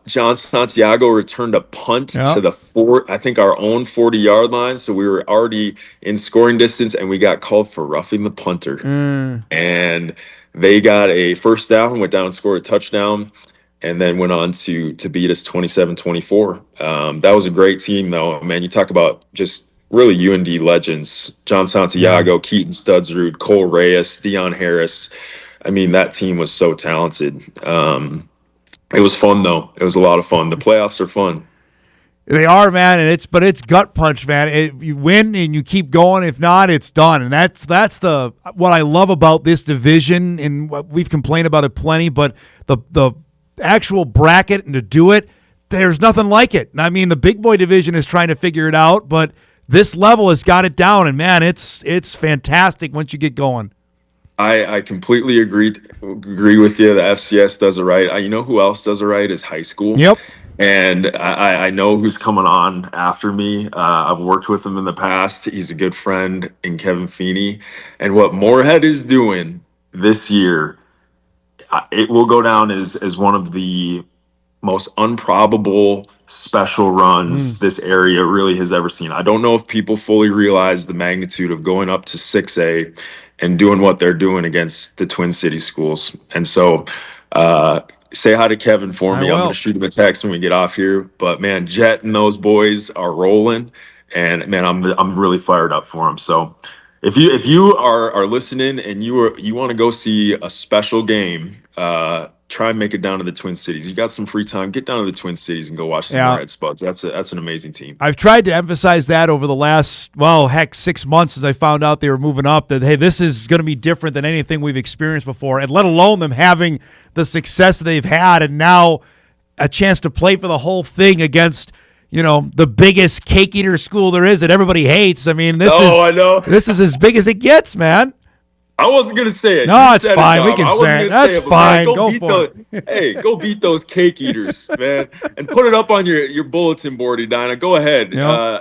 John Santiago returned a punt to our own 40-yard line. So we were already in scoring distance, and we got called for roughing the punter. And they got a first down, went down and scored a touchdown, and then went on to beat us 27-24. That was a great team, though. Man, you talk about just really UND legends. John Santiago, Keaton Studsrud, Cole Reyes, Deion Harris. I mean, that team was so talented. It was fun, though. It was a lot of fun. The playoffs are fun. They are, man, and it's gut punch, man. You win and you keep going. If not, it's done. And that's what I love about this division, and we've complained about it plenty. But the actual bracket and to do it, there's nothing like it. And I mean, the big boy division is trying to figure it out, but this level has got it down. And man, it's fantastic once you get going. I completely agree with you. The FCS does it right. You know who else does it right is high school. Yep. And I know who's coming on after me. I've worked with him in the past. He's a good friend in Kevin Feeney. And what Moorhead is doing this year, it will go down as one of the most improbable special runs this area really has ever seen. I don't know if people fully realize the magnitude of going up to 6A and doing what they're doing against the Twin Cities schools. And so say hi to Kevin for me. I'm going to shoot him a text when we get off here. But, man, Jet and those boys are rolling. And, man, I'm really fired up for them. So if you are listening and you want to go see a special game, try and make it down to the Twin Cities. You got some free time, get down to the Twin Cities and go watch the Moorhead Spuds. That's an amazing team. I've tried to emphasize that over the last, 6 months as I found out they were moving up, that, hey, this is going to be different than anything we've experienced before, and let alone them having the success that they've had and now a chance to play for the whole thing against, the biggest cake eater school there is that everybody hates. I mean, this is as big as it gets, man. I wasn't gonna say it. No, You it's said fine. Dom. We can I wasn't say it. gonna That's but man, fine. Go for it. Hey, go beat those cake eaters, man, and put it up on your bulletin board, Edina. Go ahead. We're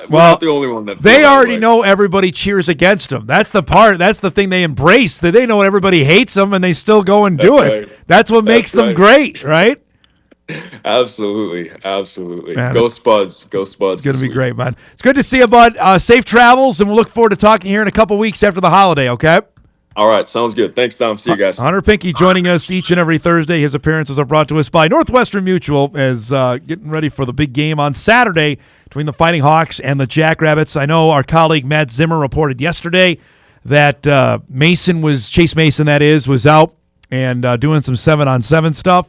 not the only one that. They already know everybody cheers against them. That's the part. That's the thing they embrace. That they know everybody hates them, and they still go and do it. Right. That's what makes them great, right? Absolutely. Man, Go Spuds. Go Spuds. It's going to be great, man. It's good to see you, bud. Safe travels, and we'll look forward to talking here in a couple weeks after the holiday, okay? All right. Sounds good. Thanks, Dom. See you guys. Hunter Pinke joining us each and every Thursday. His appearances are brought to us by Northwestern Mutual as getting ready for the big game on Saturday between the Fighting Hawks and the Jackrabbits. I know our colleague Matt Zimmer reported yesterday that Chase Mason, was out and doing some 7-on-7 stuff.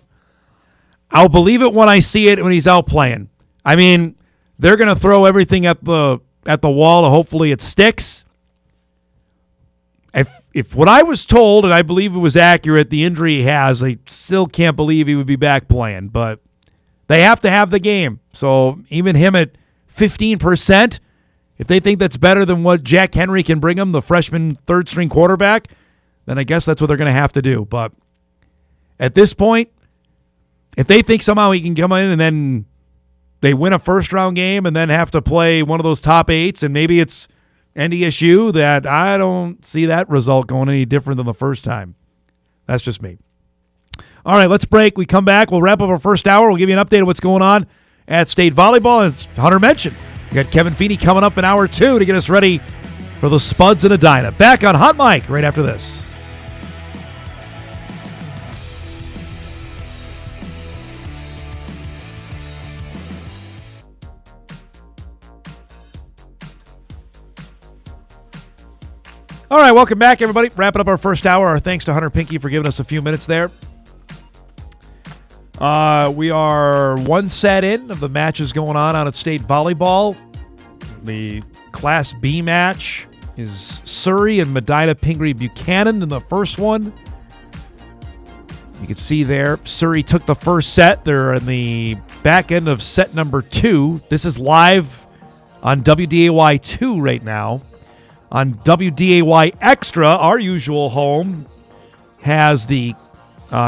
I'll believe it when I see it when he's out playing. I mean, they're going to throw everything at the wall. Hopefully it sticks. If what I was told, and I believe it was accurate, the injury he has, I still can't believe he would be back playing. But they have to have the game. So even him at 15%, if they think that's better than what Jack Henry can bring them, the freshman third-string quarterback, then I guess that's what they're going to have to do. But at this point, if they think somehow he can come in and then they win a first-round game and then have to play one of those top eights, and maybe it's NDSU, that I don't see that result going any different than the first time. That's just me. All right, let's break. We come back. We'll wrap up our first hour. We'll give you an update of what's going on at State Volleyball. As Hunter mentioned, we got Kevin Feeney coming up in hour 2 to get us ready for the Spuds and Edina. Back on Hot Mic right after this. All right, welcome back, everybody. Wrapping up our first hour. Our thanks to Hunter Pinke for giving us a few minutes there. We are one set in of the matches going on out at State Volleyball. The Class B match is Surrey and Medina Pingree Buchanan in the first one. You can see there, Surrey took the first set. They're in the back end of set number 2. This is live on WDAY 2 right now. On WDAY Extra, our usual home, has the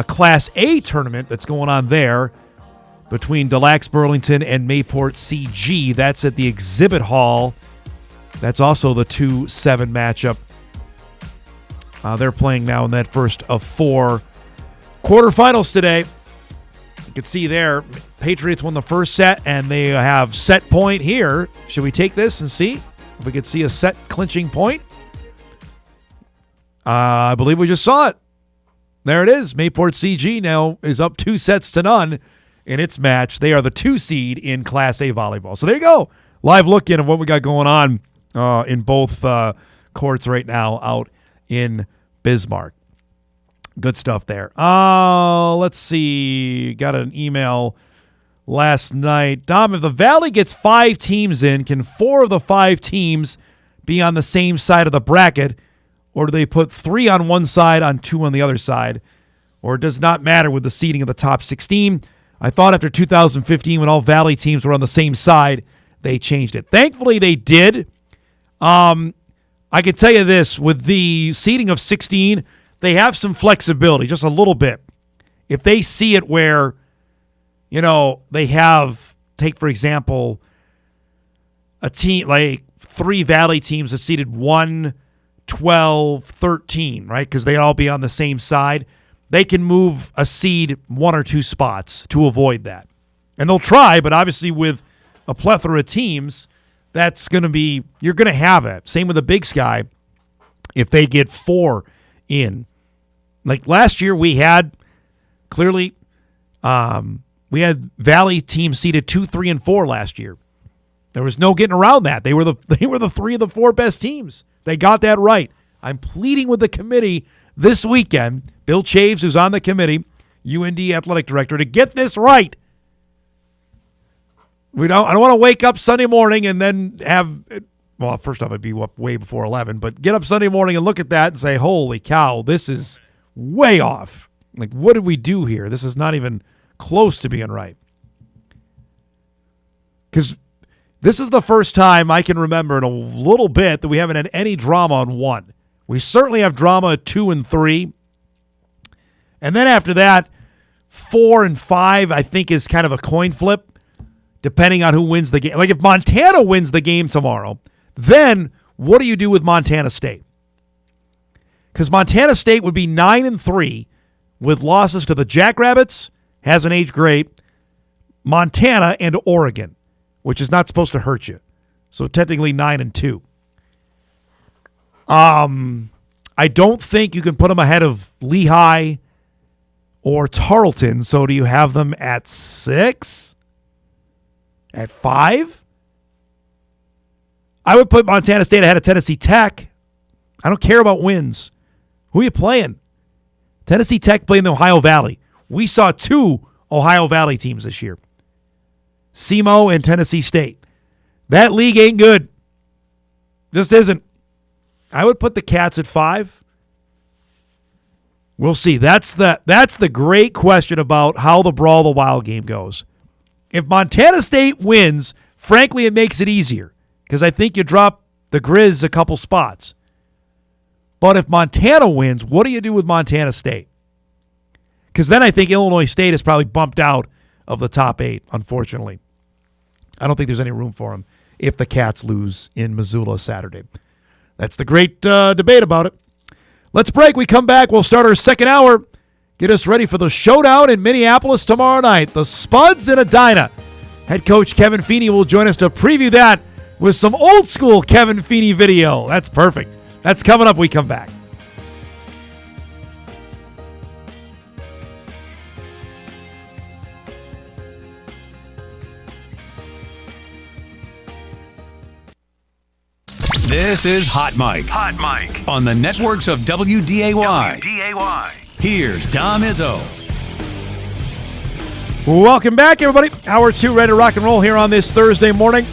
Class A tournament that's going on there between Des Lacs Burlington and Mayport CG. That's at the exhibit hall. That's also the 2-7 matchup. They're playing now in that first of 4 quarterfinals today. You can see there, Patriots won the first set, and they have set point here. Should we take this and see if we could see a set clinching point? I believe we just saw it. There it is. Mayport CG now is up 2-0 in its match. They are the 2 seed in Class A volleyball. So there you go. Live look in of what we got going on in both courts right now out in Bismarck. Good stuff there. Let's see. Got an email last night. Dom, if the Valley gets 5 teams in, can 4 of the 5 teams be on the same side of the bracket, or do they put 3 on one side on 2 on the other side, or it does not matter with the seeding of the top 16? I thought after 2015, when all Valley teams were on the same side, they changed it. Thankfully, they did. I can tell you this, with the seeding of 16, they have some flexibility, just a little bit. If they see it where, you know, they have, take for example, a team like 3 Valley teams that seeded 1, 12, 13, right? Because they all be on the same side. They can move a seed 1 or 2 spots to avoid that. And they'll try, but obviously with a plethora of teams, that's going to be, you're going to have it. Same with the Big Sky if they get 4 in. Like last year, we had clearly, we had Valley teams seeded 2, 3, and 4 last year. There was no getting around that. They were the 3 of the 4 best teams. They got that right. I'm pleading with the committee this weekend, Bill Chaves, who's on the committee, UND athletic director, to get this right. I don't want to wake up Sunday morning and then have, well, first off, I'd be up way before 11, but get up Sunday morning and look at that and say, holy cow, this is way off. Like, what did we do here? This is not even close to being right. Because this is the first time I can remember in a little bit that we haven't had any drama on 1. We certainly have drama at 2 and 3. And then after that, 4 and 5, I think, is kind of a coin flip, depending on who wins the game. Like if Montana wins the game tomorrow, then what do you do with Montana State? Because Montana State would be 9 and 3 with losses to the Jackrabbits, hasn't aged great, Montana, and Oregon, which is not supposed to hurt you. So technically 9 and 2. I don't think you can put them ahead of Lehigh or Tarleton. So do you have them at 6? At 5? I would put Montana State ahead of Tennessee Tech. I don't care about wins. Who are you playing? Tennessee Tech playing the Ohio Valley. We saw 2 Ohio Valley teams this year. SEMO and Tennessee State. That league ain't good. Just isn't. I would put the Cats at 5. We'll see. That's the great question about how the Brawl the Wild game goes. If Montana State wins, frankly, it makes it easier because I think you drop the Grizz a couple spots. But if Montana wins, what do you do with Montana State? Because then I think Illinois State is probably bumped out of the top 8, unfortunately. I don't think there's any room for them if the Cats lose in Missoula Saturday. That's the great debate about it. Let's break. We come back. We'll start our second hour. Get us ready for the showdown in Minneapolis tomorrow night. The Spuds in Edina. Head coach Kevin Feeney will join us to preview that with some old school Kevin Feeney video. That's perfect. That's coming up. We come back. This is Hot Mike. Hot Mike. On the networks of WDAY. Here's Dom Izzo. Welcome back, everybody. Hour 2 ready to rock and roll here on this Thursday morning.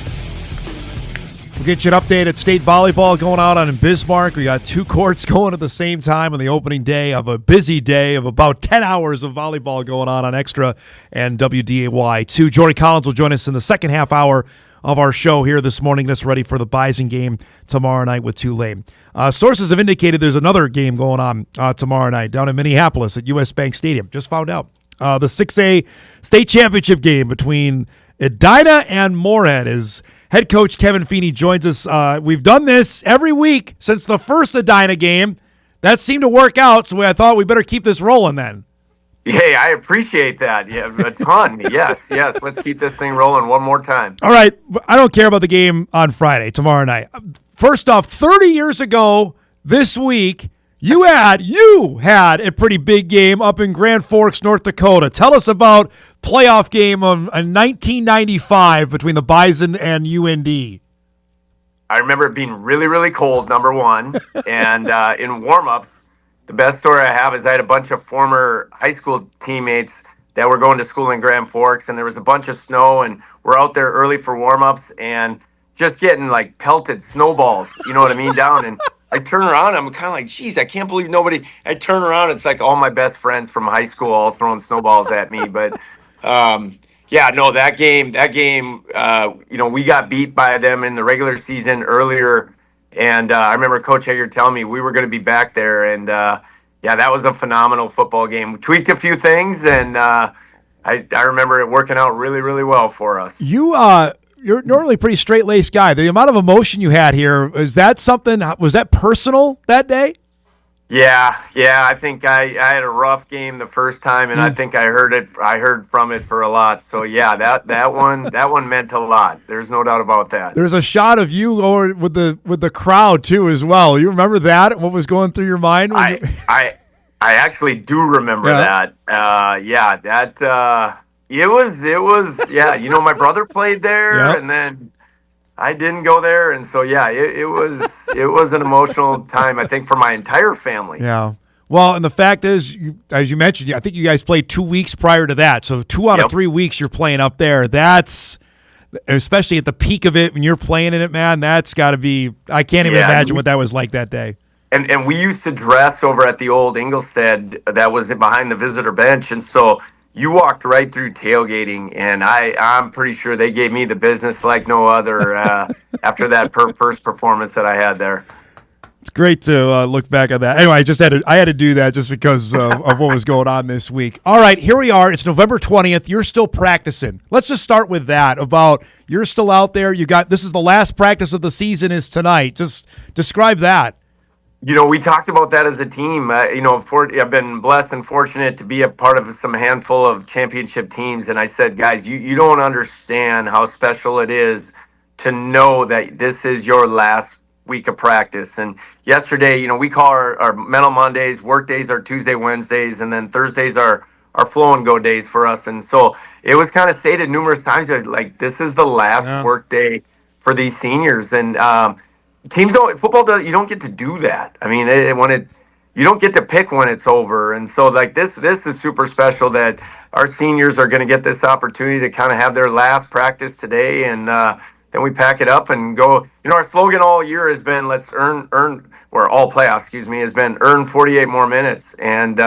We'll get you an update at state volleyball going out on in Bismarck. We got 2 courts going at the same time on the opening day of a busy day of about 10 hours of volleyball going on Extra and WDAY2. Jory Collins will join us in the second half hour of our show here this morning. That's ready for the Bison game tomorrow night with Tulane. Sources have indicated there's another game going on tomorrow night down in Minneapolis at U.S. Bank Stadium. Just found out. The 6A state championship game between Edina and Moorhead is head coach Kevin Feeney joins us. We've done this every week since the first Edina game. That seemed to work out, so I thought we better keep this rolling then. Hey, I appreciate that. Yeah, a ton. Yes. Let's keep this thing rolling one more time. All right. I don't care about the game on Friday, tomorrow night. First off, 30 years ago this week, you had a pretty big game up in Grand Forks, North Dakota. Tell us about playoff game of 1995 between the Bison and UND. I remember it being really, really cold, number one. And in warm-ups, the best story I have is I had a bunch of former high school teammates that were going to school in Grand Forks, and there was a bunch of snow, and we're out there early for warm-ups and just getting, like, pelted snowballs, you know what I mean, down. And I turn around, I'm kind of like, geez, I can't believe nobody. I turn around, it's like all my best friends from high school all throwing snowballs at me. But, that game, we got beat by them in the regular season earlier. And I remember Coach Hager telling me we were going to be back there. And, that was a phenomenal football game. We tweaked a few things, and I remember it working out really, really well for us. You're normally a pretty straight-laced guy. The amount of emotion you had here, was that personal that day? Yeah. I think I had a rough game the first time, and I think I heard from it for a lot. So yeah, that one meant a lot. There's no doubt about that. There's a shot of you over with the crowd too as well. You remember that? What was going through your mind? I actually do remember that. It was my brother played there, and then I didn't go there, and so it was an emotional time, I think, for my entire family. Yeah. Well, and the fact is, as you mentioned, I think you guys played 2 weeks prior to that. So 2 out of 3 weeks you're playing up there. That's, especially at the peak of it when you're playing in it, man, that's got to be, I can't even imagine what that was like that day. And we used to dress over at the old Ingolstadt that was behind the visitor bench, and so you walked right through tailgating, and I'm pretty sure they gave me the business like no other after that first performance that I had there. It's great to look back on that. Anyway, I had to do that just because of what was going on this week. All right, here we are. It's November 20th. You're still practicing. Let's just start with that. About you're still out there. This is the last practice of the season is tonight. Just describe that. We talked about that as a team. I've been blessed and fortunate to be a part of some handful of championship teams. And I said, guys, you don't understand how special it is to know that this is your last week of practice. And yesterday, we call our mental Mondays, work days are Tuesday, Wednesdays, and then Thursdays are flow and go days for us. And so it was kind of stated numerous times, like, this is the last work day for these seniors. And, you don't get to do that. I mean, you don't get to pick when it's over. And so like this is super special that our seniors are going to get this opportunity to kind of have their last practice today. And then we pack it up and go. Our slogan all year has been, let's earn, or all playoffs, has been earn 48 more minutes. And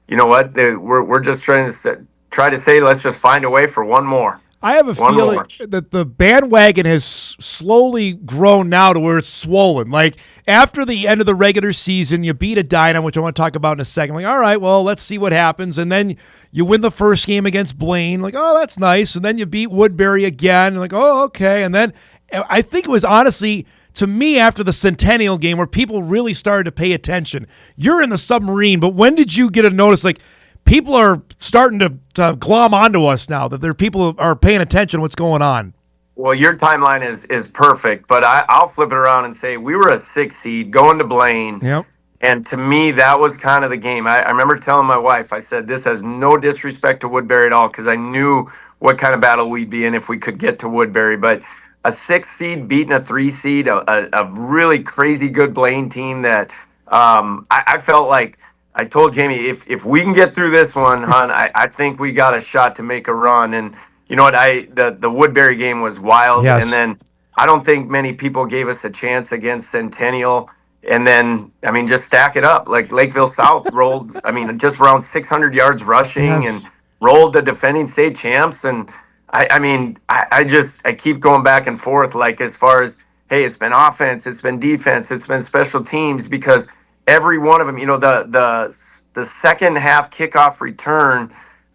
you know what? We're just trying to say, let's just find a way for one more. I have a feeling that the bandwagon has slowly grown now to where it's swollen. Like, after the end of the regular season, you beat Edina, which I want to talk about in a second. Like, all right, well, let's see what happens. And then you win the first game against Blaine. Like, oh, that's nice. And then you beat Woodbury again. Like, oh, okay. And then I think it was honestly, to me, after the Centennial game where people really started to pay attention. You're in the submarine, but when did you get a notice, like, people are starting to glom onto us now, that people are paying attention to what's going on? Well, your timeline is perfect, but I'll flip it around and say we were a 6 seed going to Blaine. Yep. And to me, that was kind of the game. I remember telling my wife, I said, this has no disrespect to Woodbury at all, because I knew what kind of battle we'd be in if we could get to Woodbury. But a 6 seed beating a 3 seed, a really crazy good Blaine team that I felt like, I told Jamie, if we can get through this one, hon, I think we got a shot to make a run. And you know what? The Woodbury game was wild. Yes. And then I don't think many people gave us a chance against Centennial. And then, just stack it up. Like Lakeville South rolled, just around 600 yards rushing and rolled the defending state champs. And I keep going back and forth, like, as far as, hey, it's been offense, it's been defense, it's been special teams, because every one of them, the second half kickoff return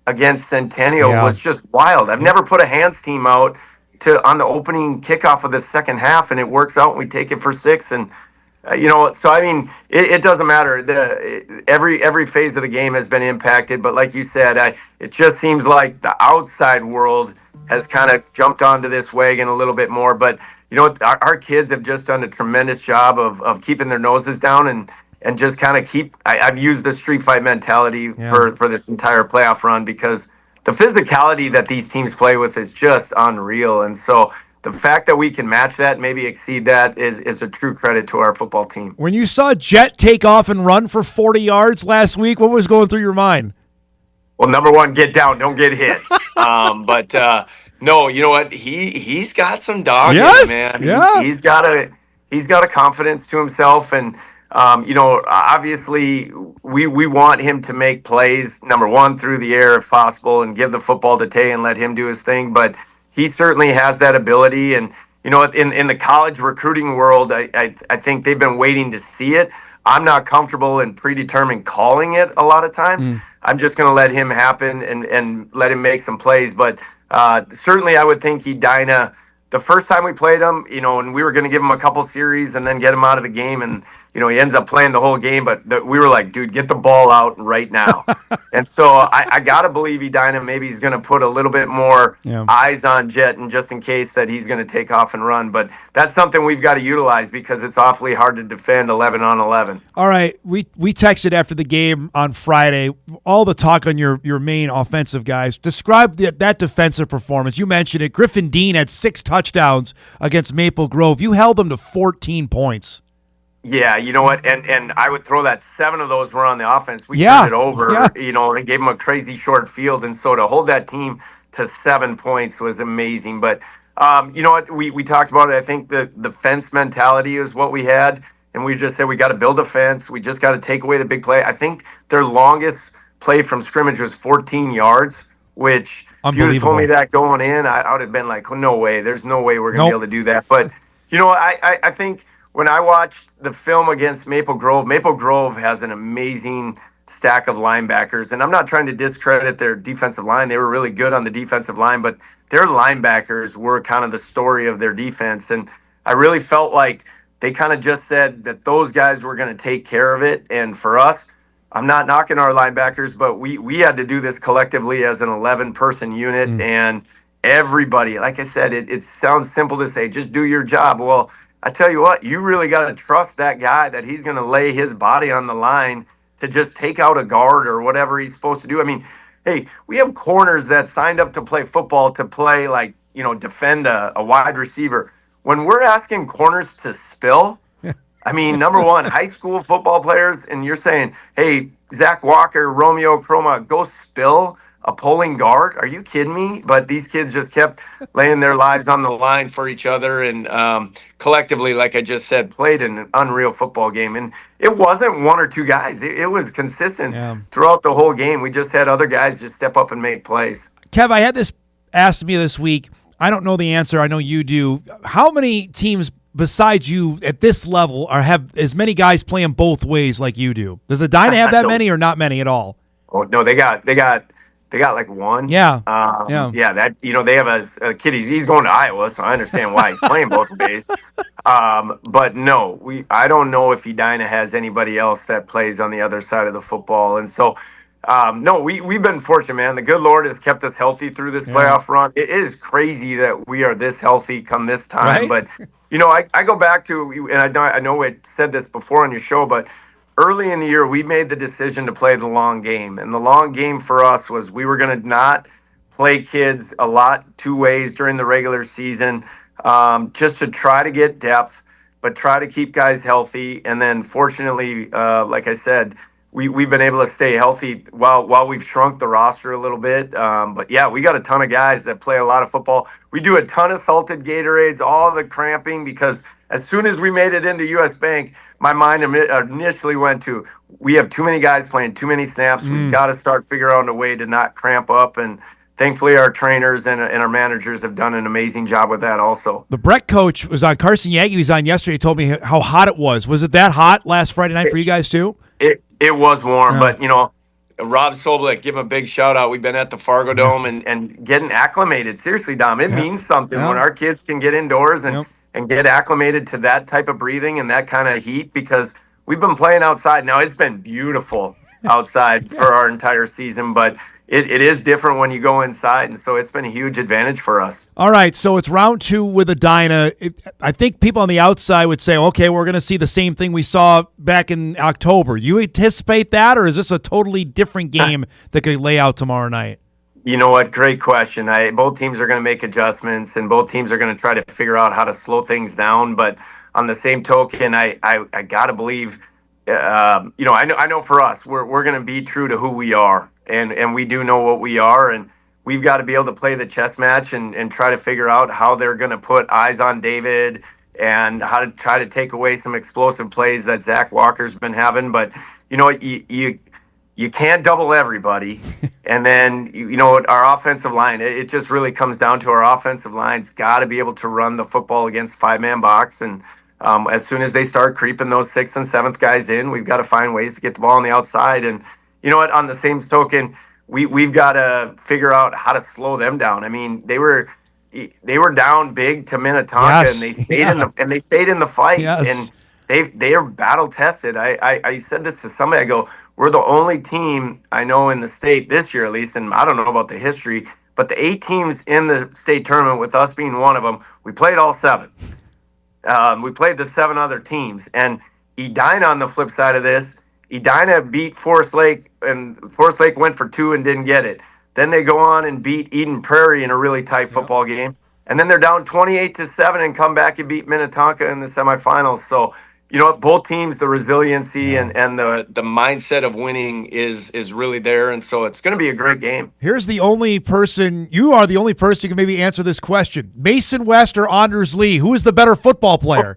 against Centennial was just wild. I've never put a hands team out on the opening kickoff of the second half, and it works out and we take it for 6. And it doesn't matter. Every phase of the game has been impacted, but like you said, it just seems like the outside world has kind of jumped onto this wagon a little bit more. But our kids have just done a tremendous job of keeping their noses down and just kind of I've used the street fight mentality for this entire playoff run, because the physicality that these teams play with is just unreal. And so the fact that we can match that, maybe exceed that, is a true credit to our football team. When you saw Jet take off and run for 40 yards last week, what was going through your mind? Well, number one, get down, don't get hit. No, you know what? He's got some dog in him, man. Yeah. He's got a confidence to himself, and obviously we want him to make plays, number one, through the air if possible, and give the football to Tay and let him do his thing. But he certainly has that ability. And, in the college recruiting world, I think they've been waiting to see it. I'm not comfortable in predetermined calling it a lot of times. I'm just going to let him happen and let him make some plays. But certainly I would think Edina, the first time we played him, and we were going to give him a couple series and then get him out of the game. And, he ends up playing the whole game. But we were like, dude, get the ball out right now. And so I got to believe Edina maybe he's going to put a little bit more eyes on Jet, and just in case that he's going to take off and run. But that's something we've got to utilize, because it's awfully hard to defend 11 on 11. All right. We texted after the game on Friday, all the talk on your main offensive guys. Describe that defensive performance. You mentioned it. Griffin Dean had 6 touchdowns against Maple Grove. You held them to 14 points. Yeah, you know what? And I would throw that 7 of those were on the offense. We turned it over, and gave them a crazy short field. And so to hold that team to 7 points was amazing. But you know what? We talked about it. I think the fence mentality is what we had. And we just said we got to build a fence. We just got to take away the big play. I think their longest play from scrimmage was 14 yards, which if you had told me that going in, I would have been like, oh, no way. There's no way we're going to be able to do that. But, I think when I watched the film against Maple Grove has an amazing stack of linebackers. And I'm not trying to discredit their defensive line. They were really good on the defensive line, but their linebackers were kind of the story of their defense. And I really felt like they kind of just said that those guys were going to take care of it. And for us, I'm not knocking our linebackers, but we had to do this collectively as an 11-person unit. And everybody, like I said, it sounds simple to say, just do your job. Well, I tell you what, you really got to trust that guy that he's going to lay his body on the line to just take out a guard or whatever he's supposed to do. I mean, hey, we have corners that signed up to play football to play defend a wide receiver. When we're asking corners to spill, I mean, number one, high school football players, and you're saying, hey, Zach Walker, Romeo Croma, go spill a pulling guard? Are you kidding me? But these kids just kept laying their lives on the line for each other, and collectively, like I just said, played an unreal football game. And it wasn't one or two guys. It was consistent throughout the whole game. We just had other guys just step up and make plays. Kev, I had this asked me this week. I don't know the answer. I know you do. How many teams besides you at this level have as many guys playing both ways like you do? Does Edina have that many or not many at all? Oh no, they got like one. Yeah. That they have a kid. He's going to Iowa, so I understand why he's playing both ways. But no, I don't know if Edina has anybody else that plays on the other side of the football, and so. No, we've been fortunate, man. The good Lord has kept us healthy through this playoff run. It is crazy that we are this healthy come this time. Right? But, I go back to, and I know I said this before on your show, but early in the year, we made the decision to play the long game. And the long game for us was we were going to not play kids a lot two ways during the regular season, just to try to get depth, but try to keep guys healthy. And then fortunately, like I said, we've been able to stay healthy while we've shrunk the roster a little bit. But yeah, we got a ton of guys that play a lot of football. We do a ton of salted Gatorades, all the cramping, because as soon as we made it into US Bank, my mind initially went to, we have too many guys playing too many snaps. We've got to start figuring out a way to not cramp up. And thankfully, our trainers and our managers have done an amazing job with that also. The Breck coach was on. Carson Yagi was on yesterday. He told me how hot it was. Was it that hot last Friday night for you guys too? It was warm, but Rob Soblik, give him a big shout out. We've been at the Fargo Dome and getting acclimated. Seriously, Dom, it means something when our kids can get indoors and get acclimated to that type of breathing and that kind of heat, because we've been playing outside. Now, it's been beautiful outside for our entire season, but it is different when you go inside, and so it's been a huge advantage for us. All right, so it's round 2 with Edina. I think people on the outside would say, okay, we're going to see the same thing we saw back in October. You anticipate that, or is this a totally different game that could lay out tomorrow night? You know what? Great question. Both teams are going to make adjustments, and both teams are going to try to figure out how to slow things down. But on the same token, I got to believe, I know for us, we're going to be true to who we are. And we do know what we are, and we've got to be able to play the chess match and try to figure out how they're going to put eyes on David and how to try to take away some explosive plays that Zach Walker's been having. But, you can't double everybody. And then, our offensive line, it just really comes down to our offensive line's got to be able to run the football against 5-man box. And as soon as they start creeping those 6th and 7th guys in, we've got to find ways to get the ball on the outside. And you know what? On the same token, we've got to figure out how to slow them down. I mean, they were down big to Minnetonka, and they stayed in the fight, and they are battle tested. I said this to somebody. I go, we're the only team I know in the state this year, at least, and I don't know about the history, but the 8 teams in the state tournament, with us being one of them, we played all 7. We played the 7 other teams, and Edina on the flip side of this. Edina beat Forest Lake, and Forest Lake went for 2 and didn't get it. Then they go on and beat Eden Prairie in a really tight football game. And then they're down 28-7 and come back and beat Minnetonka in the semifinals. So, both teams, the resiliency and the mindset of winning is really there. And so it's going to be a great game. Here's the only person, you are the only person who can maybe answer this question. Mason West or Anders Lee? Who is the better football player?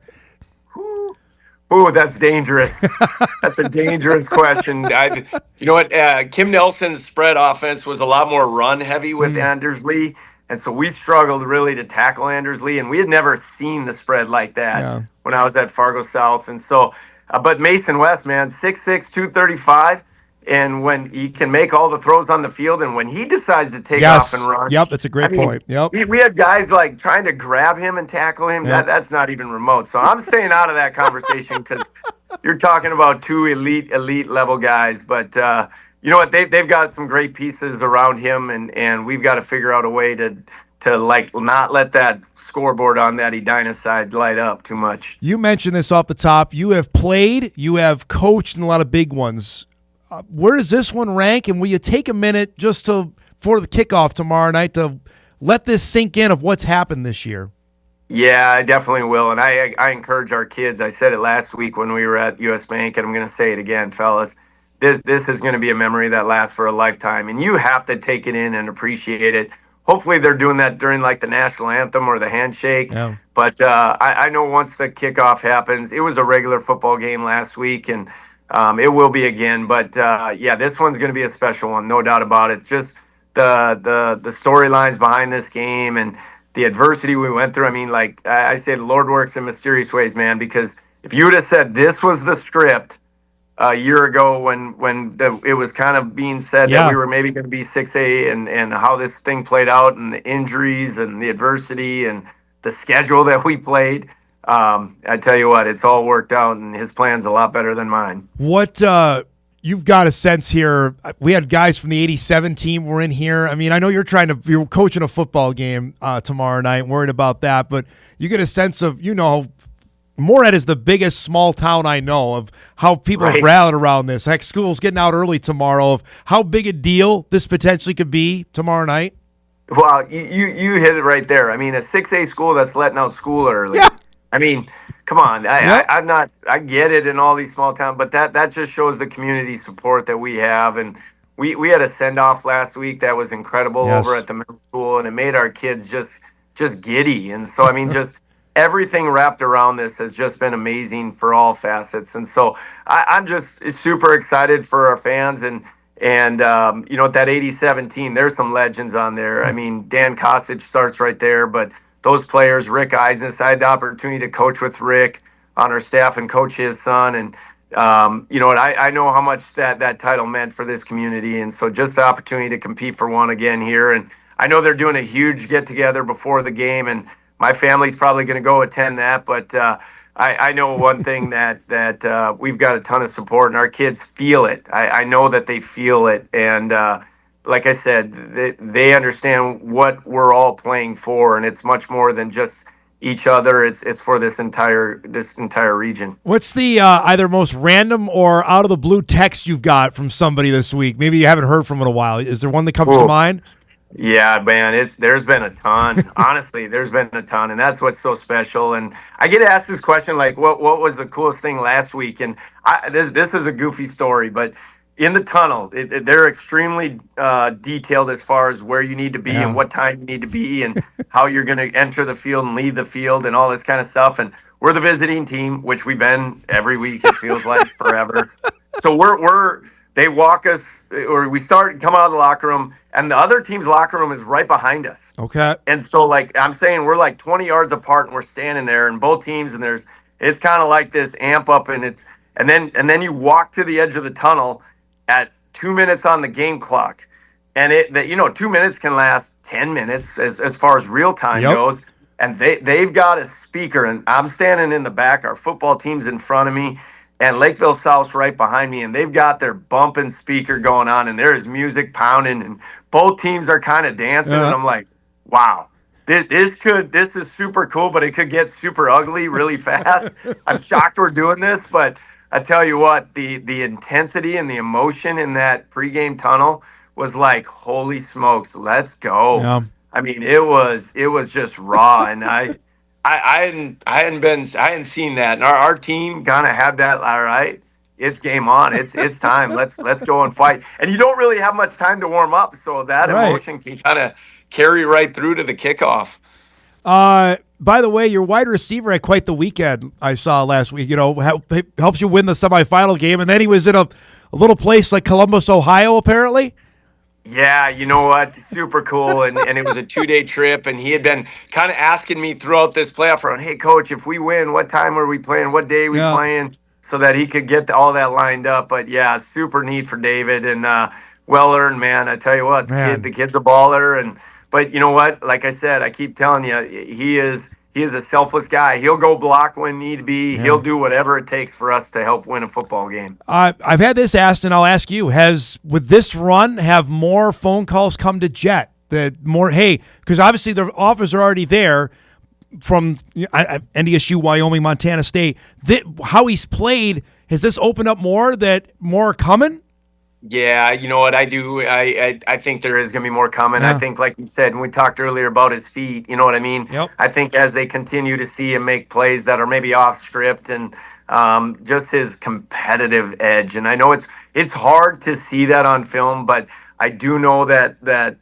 Ooh, that's dangerous. That's a dangerous question. You know what? Kim Nelson's spread offense was a lot more run heavy with Anders Lee. And so we struggled really to tackle Anders Lee. And we had never seen the spread like that. Yeah. when I was at Fargo South. And so, but Mason West, man, 6'6", 235. And when he can make all the throws on the field, and when he decides to take off and run. Yep, that's a great point. Yep. We had guys like trying to grab him and tackle him. Yep. That's not even remote. So I'm staying out of that conversation because you're talking about two elite level guys. But you know what? They've got some great pieces around him, and we've got to figure out a way to like not let that scoreboard on that Edina side light up too much. You mentioned this off the top. You have played, you have coached in a lot of big ones. Where does this one rank? And will you take a minute just for the kickoff tomorrow night to let this sink in of what's happened this year? Yeah, I definitely will. And I encourage our kids. I said it last week when we were at US Bank, and I'm going to say it again, fellas. This is going to be a memory that lasts for a lifetime, and you have to take it in and appreciate it. Hopefully they're doing that during like the national anthem or the handshake. Yeah. But I know once the kickoff happens, it was a regular football game last week, and it will be again. But yeah, this one's going to be a special one, no doubt about it. Just the storylines behind this game and the adversity we went through. I mean, like I say, the Lord works in mysterious ways, man, because if you would have said this was the script a year ago when it was kind of being said that we were maybe going to be 6A and how this thing played out and the injuries and the adversity and the schedule that we played, I tell you what, it's all worked out, and his plan's a lot better than mine. What you've got a sense here, we had guys from the 87 team were in here. I mean, I know you're coaching a football game tomorrow night, worried about that, but you get a sense of, Moorhead is the biggest small town I know, of how people have rallied around this. Heck, school's getting out early tomorrow, of how big a deal this potentially could be tomorrow night. Well, you hit it right there. I mean, a 6A school that's letting out school early. Yeah. I mean, come on. I get it in all these small towns, but that just shows the community support that we have. And we had a send-off last week that was incredible over at the middle school, and it made our kids just giddy. And so, I mean, just everything wrapped around this has just been amazing for all facets. And so I'm just super excited for our fans. And that 87 team, there's some legends on there. I mean, Dan Kosich starts right there, but those players, Rick Eisens, I had the opportunity to coach with Rick on our staff and coach his son. And, I know how much that title meant for this community. And so just the opportunity to compete for one again here. And I know they're doing a huge get-together before the game, and my family's probably going to go attend that. But I know one thing that we've got a ton of support, and our kids feel it. I know that they feel it. And like I said, they understand what we're all playing for, and it's much more than just each other. It's for this entire region. What's the either most random or out of the blue text you've got from somebody this week? Maybe you haven't heard from in a while. Is there one that comes to mind? Yeah, man, there's been a ton. Honestly, there's been a ton, and that's what's so special. And I get asked this question, like, what was the coolest thing last week? And this is a goofy story, but in the tunnel, they're extremely detailed as far as where you need to be and what time you need to be and how you're going to enter the field and leave the field and all this kind of stuff. And we're the visiting team, which we've been every week. It feels like forever. So they walk us, or we come out of the locker room, and the other team's locker room is right behind us. Okay. And so, like I'm saying, we're like 20 yards apart, and we're standing there, and both teams, and it's kind of like this amp up, and then you walk to the edge of the tunnel at 2 minutes on the game clock, and 2 minutes can last 10 minutes as far as real time goes. And they've got a speaker, and I'm standing in the back. Our football team's in front of me, and Lakeville South's right behind me, and they've got their bumping speaker going on, and there is music pounding, and both teams are kind of dancing, and I'm like, wow, this is super cool, but it could get super ugly really fast. I'm shocked we're doing this, but I tell you what, the intensity and the emotion in that pregame tunnel was like, holy smokes, let's go. Yeah. I mean, it was just raw, and I hadn't seen that. And our team kind of had that. All right, it's game on. It's time. Let's go and fight. And you don't really have much time to warm up, so that emotion can kind of carry right through to the kickoff. By the way, your wide receiver had quite the weekend I saw last week. Helps you win the semifinal game, and then he was in a little place like Columbus, Ohio, apparently. Yeah, you know what? Super cool. And it was a 2-day trip. And he had been kind of asking me throughout this playoff run, hey, coach, if we win, what time are we playing? What day are we playing? So that he could get all that lined up. But yeah, super neat for David and well earned, man. I tell you what, the kid's a baller. But you know what? Like I said, I keep telling you, he is a selfless guy. He'll go block when need be. He'll do whatever it takes for us to help win a football game. I've had this asked, and I'll ask you: with this run, have more phone calls come to Jet? Because obviously the offers are already there from NDSU, Wyoming, Montana State. How he's played, has this opened up more are coming? Yeah, you know what I do? I think there is going to be more coming. I think, like you said, when we talked earlier about his feet, you know what I mean? Yep. I think as they continue to see him make plays that are maybe off script and just his competitive edge. And I know it's hard to see that on film, but I do know that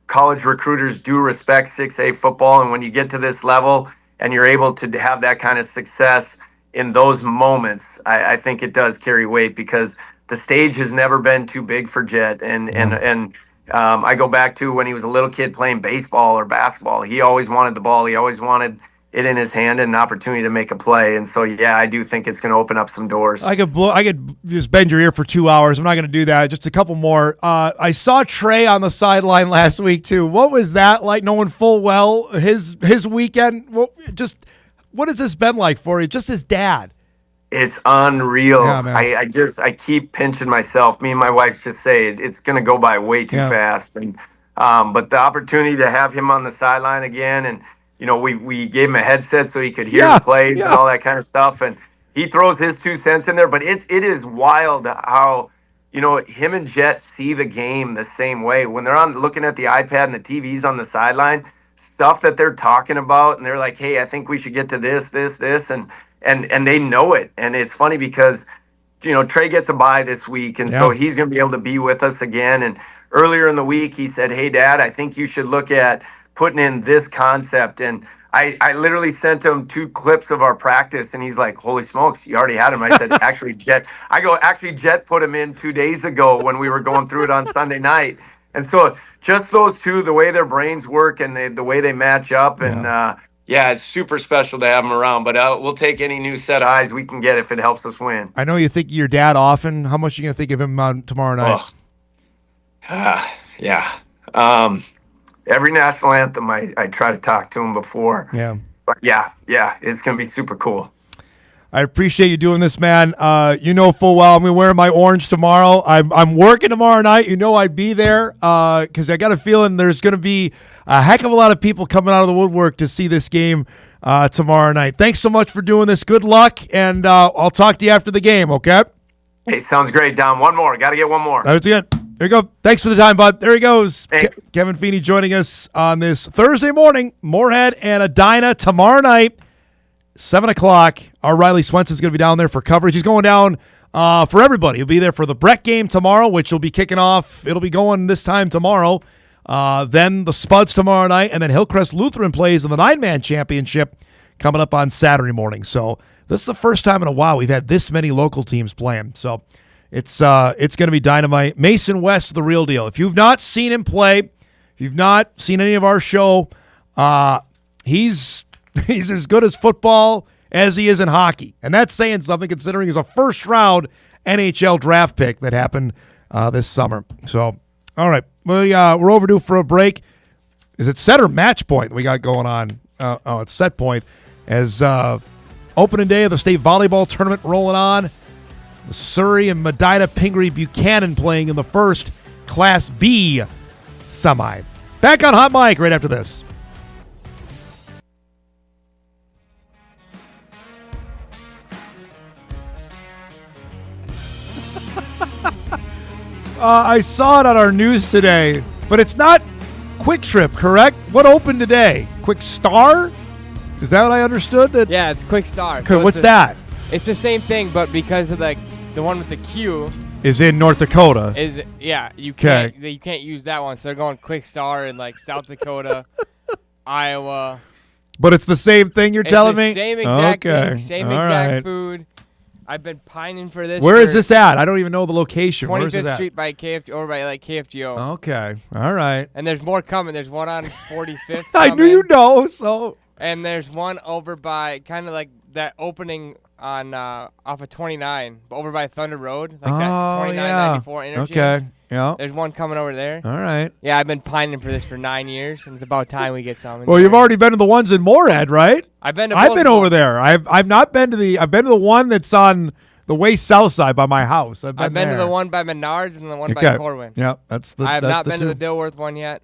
college recruiters do respect 6A football. And when you get to this level and you're able to have that kind of success in those moments, I think it does carry weight because the stage has never been too big for Jet. And I go back to when he was a little kid playing baseball or basketball. He always wanted the ball. He always wanted it in his hand and an opportunity to make a play. And so, yeah, I do think it's going to open up some doors. I could just bend your ear for 2 hours. I'm not going to do that. Just a couple more. I saw Trey on the sideline last week too. What was that like, knowing full well his weekend? What has this been like for you? Just his dad. It's unreal. Yeah, I keep pinching myself. Me and my wife just say it's going to go by way too fast. And but the opportunity to have him on the sideline again, and you know, we gave him a headset so he could hear the plays and all that kind of stuff. And he throws his 2 cents in there. But it is wild how, you know, him and Jet see the game the same way. When they're looking at the iPad and the TVs on the sideline, stuff that they're talking about, and they're like, hey, I think we should get to this, and they know it. And it's funny because, you know, Trey gets a bye this week, and so he's going to be able to be with us again. And earlier in the week, he said, hey, Dad, I think you should look at putting in this concept. And I literally sent him 2 clips of our practice, and he's like, holy smokes, you already had him. I said, actually, Jet put him in 2 days ago when we were going through it on Sunday night. And so just those 2, the way their brains work and the way they match up, and yeah, it's super special to have him around, but we'll take any new set of eyes we can get if it helps us win. I know you think of your dad often. How much are you going to think of him tomorrow night? Yeah. Every national anthem, I try to talk to him before. Yeah. But yeah, it's going to be super cool. I appreciate you doing this, man. You know full well I'm going to wear my orange tomorrow. I'm working tomorrow night. You know I'd be there because I got a feeling there's going to be a heck of a lot of people coming out of the woodwork to see this game tomorrow night. Thanks so much for doing this. Good luck, and I'll talk to you after the game, okay? Hey, sounds great, Dom. One more. Got to get one more. That's it. There you go. Thanks for the time, bud. There he goes. Kevin Feeney joining us on this Thursday morning. Moorhead and Edina tomorrow night, 7 o'clock. Our Riley Swenson's going to be down there for coverage. He's going down for everybody. He'll be there for the Breck game tomorrow, which will be kicking off. It'll be going this time tomorrow. Then the Spuds tomorrow night, and then Hillcrest Lutheran plays in the 9-man championship coming up on Saturday morning. So this is the first time in a while we've had this many local teams playing. So it's going to be dynamite. Mason West, the real deal. If you've not seen him play, if you've not seen any of our show, he's as good as football as he is in hockey. And that's saying something considering he's a first-round NHL draft pick that happened this summer. So, all right. We're overdue for a break. Is it set or match point we got going on? It's set point. As opening day of the state volleyball tournament rolling on. Surrey and Medina Pingree Buchanan playing in the first Class B semi. Back on Hot Mic right after this. I saw it on our news today, but it's not Quick Trip, correct? What opened today? Quick Star? Is that what I understood? Yeah, it's Quick Star. So what's that? It's the same thing, but because of the one with the Q is in North Dakota. You can't use that one. So they're going Quick Star in like South Dakota, Iowa. But it's the same thing you're telling me? Same exact thing, same exact food. I've been pining for this. Where is this at? I don't even know the location. 25th Street by over by like KFGO. Okay. All right. And there's more coming. There's one on 45th. I knew you know, so. And there's one over by kind of like that opening on off of 29, over by Thunder Road, like that 2994 interchange. Okay. Yeah. There's one coming over there. All right. Yeah, I've been pining for this for 9 years, and it's about time we get some. Well, you've already been to the ones in Moorhead, right? I've been over there. I've not been to the one that's on the way south side by my house. I've been to the one by Menards and the one by Corwin. Yeah, that's the. I have not been two. to the Dilworth one yet.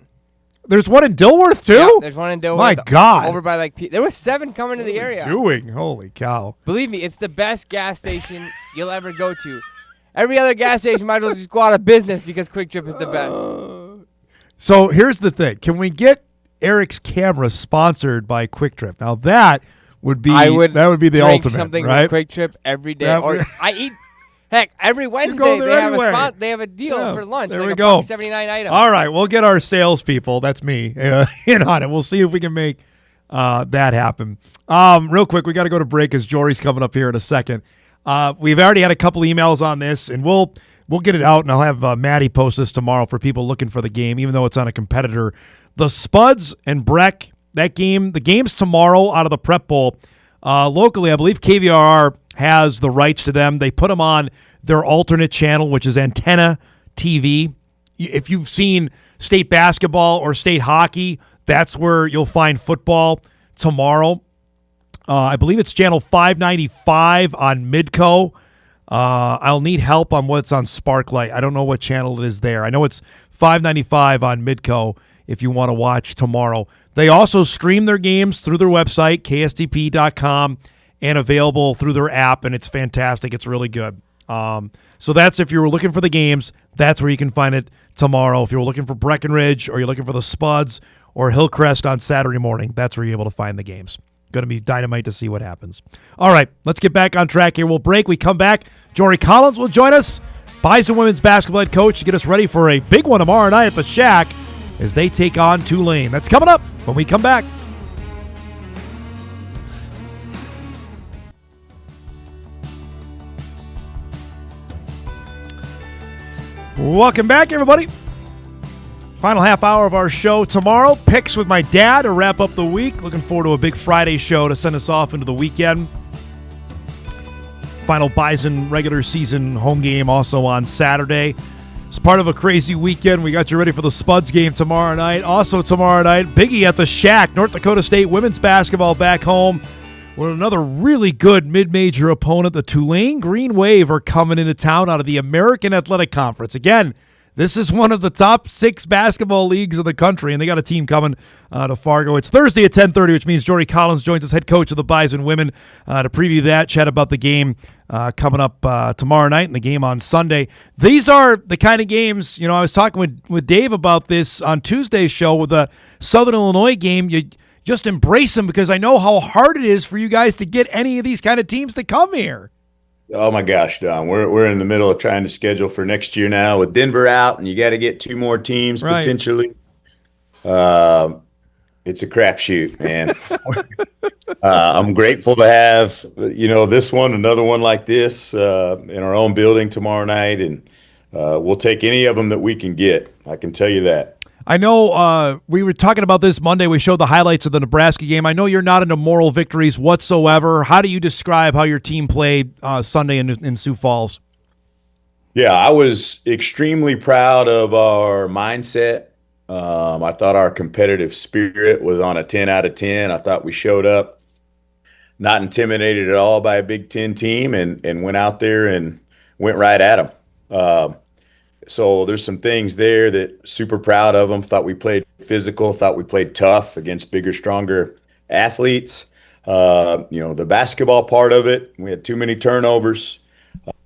There's one in Dilworth too. Yeah, there's one in Dilworth. My God! Over by like there was 7 coming to the area. Holy cow! Believe me, it's the best gas station you'll ever go to. Every other gas station might as well just go out of business because Quick Trip is the best. So here's the thing: can we get Eric's camera sponsored by Quick Trip? Now that would be the ultimate, something right? with Quick Trip every day, I eat. Anyway, every Wednesday they have a spot. They have a deal for lunch. There like we go. 79 items. All right, we'll get our salespeople. That's me in on it. We'll see if we can make that happen. Real quick, we got to go to break as Jory's coming up here in a second. We've already had a couple emails on this, and we'll get it out, and I'll have Maddie post this tomorrow for people looking for the game, even though it's on a competitor. The Spuds and Breck, that game, the game's tomorrow out of the Prep Bowl. Locally, I believe KVRR has the rights to them. They put them on their alternate channel, which is Antenna TV. If you've seen state basketball or state hockey, that's where you'll find football tomorrow. I believe it's channel 595 on Midco. I'll need help on what's on Sparklight. I don't know what channel it is there. I know it's 595 on Midco if you want to watch tomorrow. They also stream their games through their website, kstp.com, and available through their app, and it's fantastic. It's really good. So that's if you were looking for the games, that's where you can find it tomorrow. If you were looking for Breckenridge or you're looking for the Spuds or Hillcrest on Saturday morning, that's where you're able to find the games. Going to be dynamite to see what happens. All right, let's get back on track here. We'll break. We come back. Jory Collins will join us, Bison women's basketball head coach, to get us ready for a big one tomorrow night at the Shack as they take on Tulane. That's coming up when we come back. Welcome back, everybody. Final half hour of our show tomorrow. Picks with my dad to wrap up the week. Looking forward to a big Friday show to send us off into the weekend. Final Bison regular season home game also on Saturday. It's part of a crazy weekend. We got you ready for the Spuds game tomorrow night. Also tomorrow night, Biggie at the Shack. North Dakota State women's basketball back home with another really good mid-major opponent. The Tulane Green Wave are coming into town out of the American Athletic Conference. Again, this is one of the top 6 basketball leagues in the country, and they got a team coming to Fargo. It's Thursday at 10:30, which means Jory Collins joins us, head coach of the Bison women, to preview that, chat about the game coming up tomorrow night and the game on Sunday. These are the kind of games, I was talking with Dave about this on Tuesday's show with the Southern Illinois game. You just embrace them because I know how hard it is for you guys to get any of these kind of teams to come here. Oh my gosh, Don, we're in the middle of trying to schedule for next year now with Denver out, and you got to get 2 more teams potentially. It's a crapshoot, man. I'm grateful to have this one, another one like this in our own building tomorrow night, and we'll take any of them that we can get. I can tell you that. I know we were talking about this Monday. We showed the highlights of the Nebraska game. I know you're not into moral victories whatsoever. How do you describe how your team played Sunday in Sioux Falls? Yeah, I was extremely proud of our mindset. I thought our competitive spirit was on a 10 out of 10. I thought we showed up not intimidated at all by a Big Ten team and went out there and went right at them. So there's some things there that super proud of them. Thought we played physical, thought we played tough against bigger, stronger athletes. The basketball part of it, we had too many turnovers,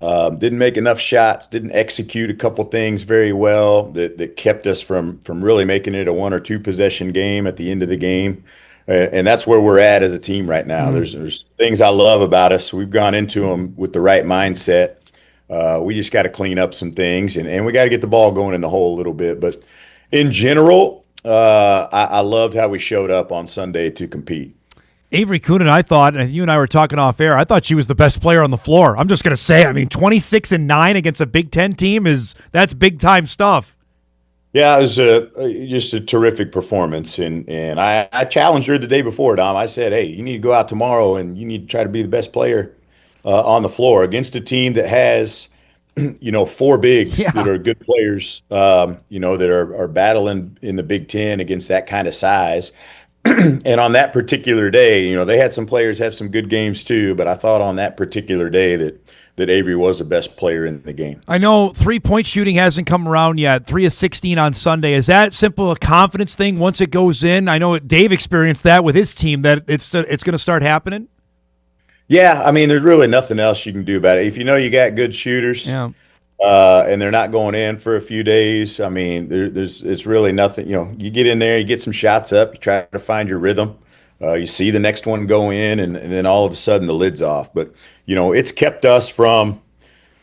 didn't make enough shots, didn't execute a couple things very well that kept us from really making it a 1 or 2 possession game at the end of the game. And that's where we're at as a team right now. Mm-hmm. There's things I love about us. We've gone into them with the right mindset. We just got to clean up some things, and we got to get the ball going in the hole a little bit. But in general, I loved how we showed up on Sunday to compete. Avery Coonan, I thought, and you and I were talking off air, I thought she was the best player on the floor. I'm just going to say, 26-9 against a Big Ten team that's big time stuff. Yeah, it was just a terrific performance, and I challenged her the day before, Dom. I said, hey, you need to go out tomorrow and you need to try to be the best player on the floor against a team that has, four bigs that are good players, that are battling in the Big Ten against that kind of size. And on that particular day, they had some players have some good games too, but I thought on that particular day that Avery was the best player in the game. I know 3-point shooting hasn't come around yet, 3 of 16 on Sunday. Is that simple a confidence thing once it goes in? I know Dave experienced that with his team, that it's going to start happening. Yeah, there's really nothing else you can do about it. If you got good shooters, and they're not going in for a few days, it's really nothing. You get in there, you get some shots up, you try to find your rhythm. You see the next one go in, and then all of a sudden the lid's off. But, it's kept us from,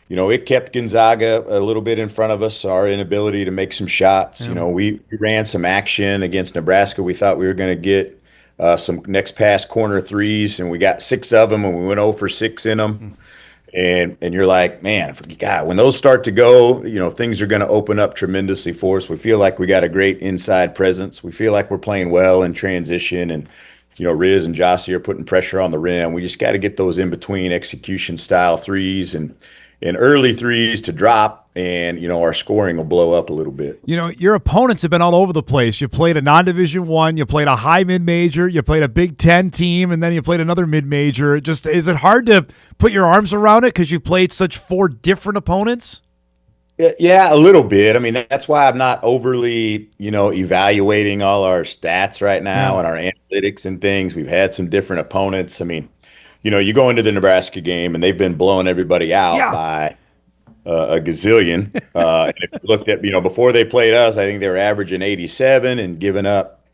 it kept Gonzaga a little bit in front of us, our inability to make some shots. Yeah. We ran some action against Nebraska. We thought we were going to get some next pass corner threes, and we got 6 of them, and we went 0 for 6 in them. And you're like, man, God, when those start to go, things are going to open up tremendously for us. We feel like we got a great inside presence. We feel like we're playing well in transition, and Riz and Jossie are putting pressure on the rim. We just got to get those in between execution style threes and early threes to drop, and our scoring will blow up a little bit. Your opponents have been all over the place. You played a non-Division I, you played a high mid-major, you played a Big Ten team, and then you played another mid-major. Is it hard to put your arms around it because you've played such 4 different opponents? Yeah, a little bit. That's why I'm not overly, evaluating all our stats right now and our analytics and things. We've had some different opponents. You go into the Nebraska game and they've been blowing everybody out by a gazillion. And if you looked at, before they played us, I think they were averaging 87 and giving up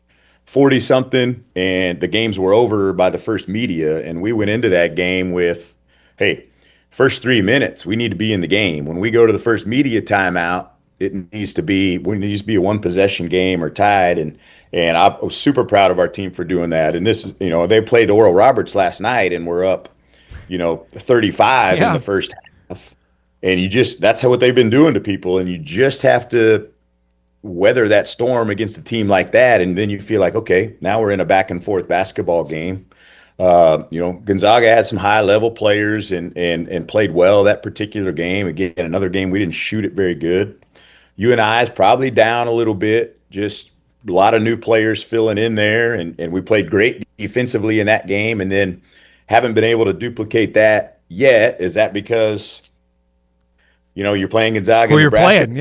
40-something, and the games were over by the first media. And we went into that game with, hey, first 3 minutes, we need to be in the game. When we go to the first media timeout, it needs to be a 1-possession game or tied. And I was super proud of our team for doing that. And this is, they played Oral Roberts last night and we're up, 35 in the first half. And that's what they've been doing to people. And you just have to weather that storm against a team like that. And then you feel like, okay, now we're in a back and forth basketball game. Gonzaga had some high level players and played well that particular game. Again, another game we didn't shoot it very good. UNI is probably down a little bit, just a lot of new players filling in there, and we played great defensively in that game, and then haven't been able to duplicate that yet. Is that because you're playing Gonzaga? Well, you're playing,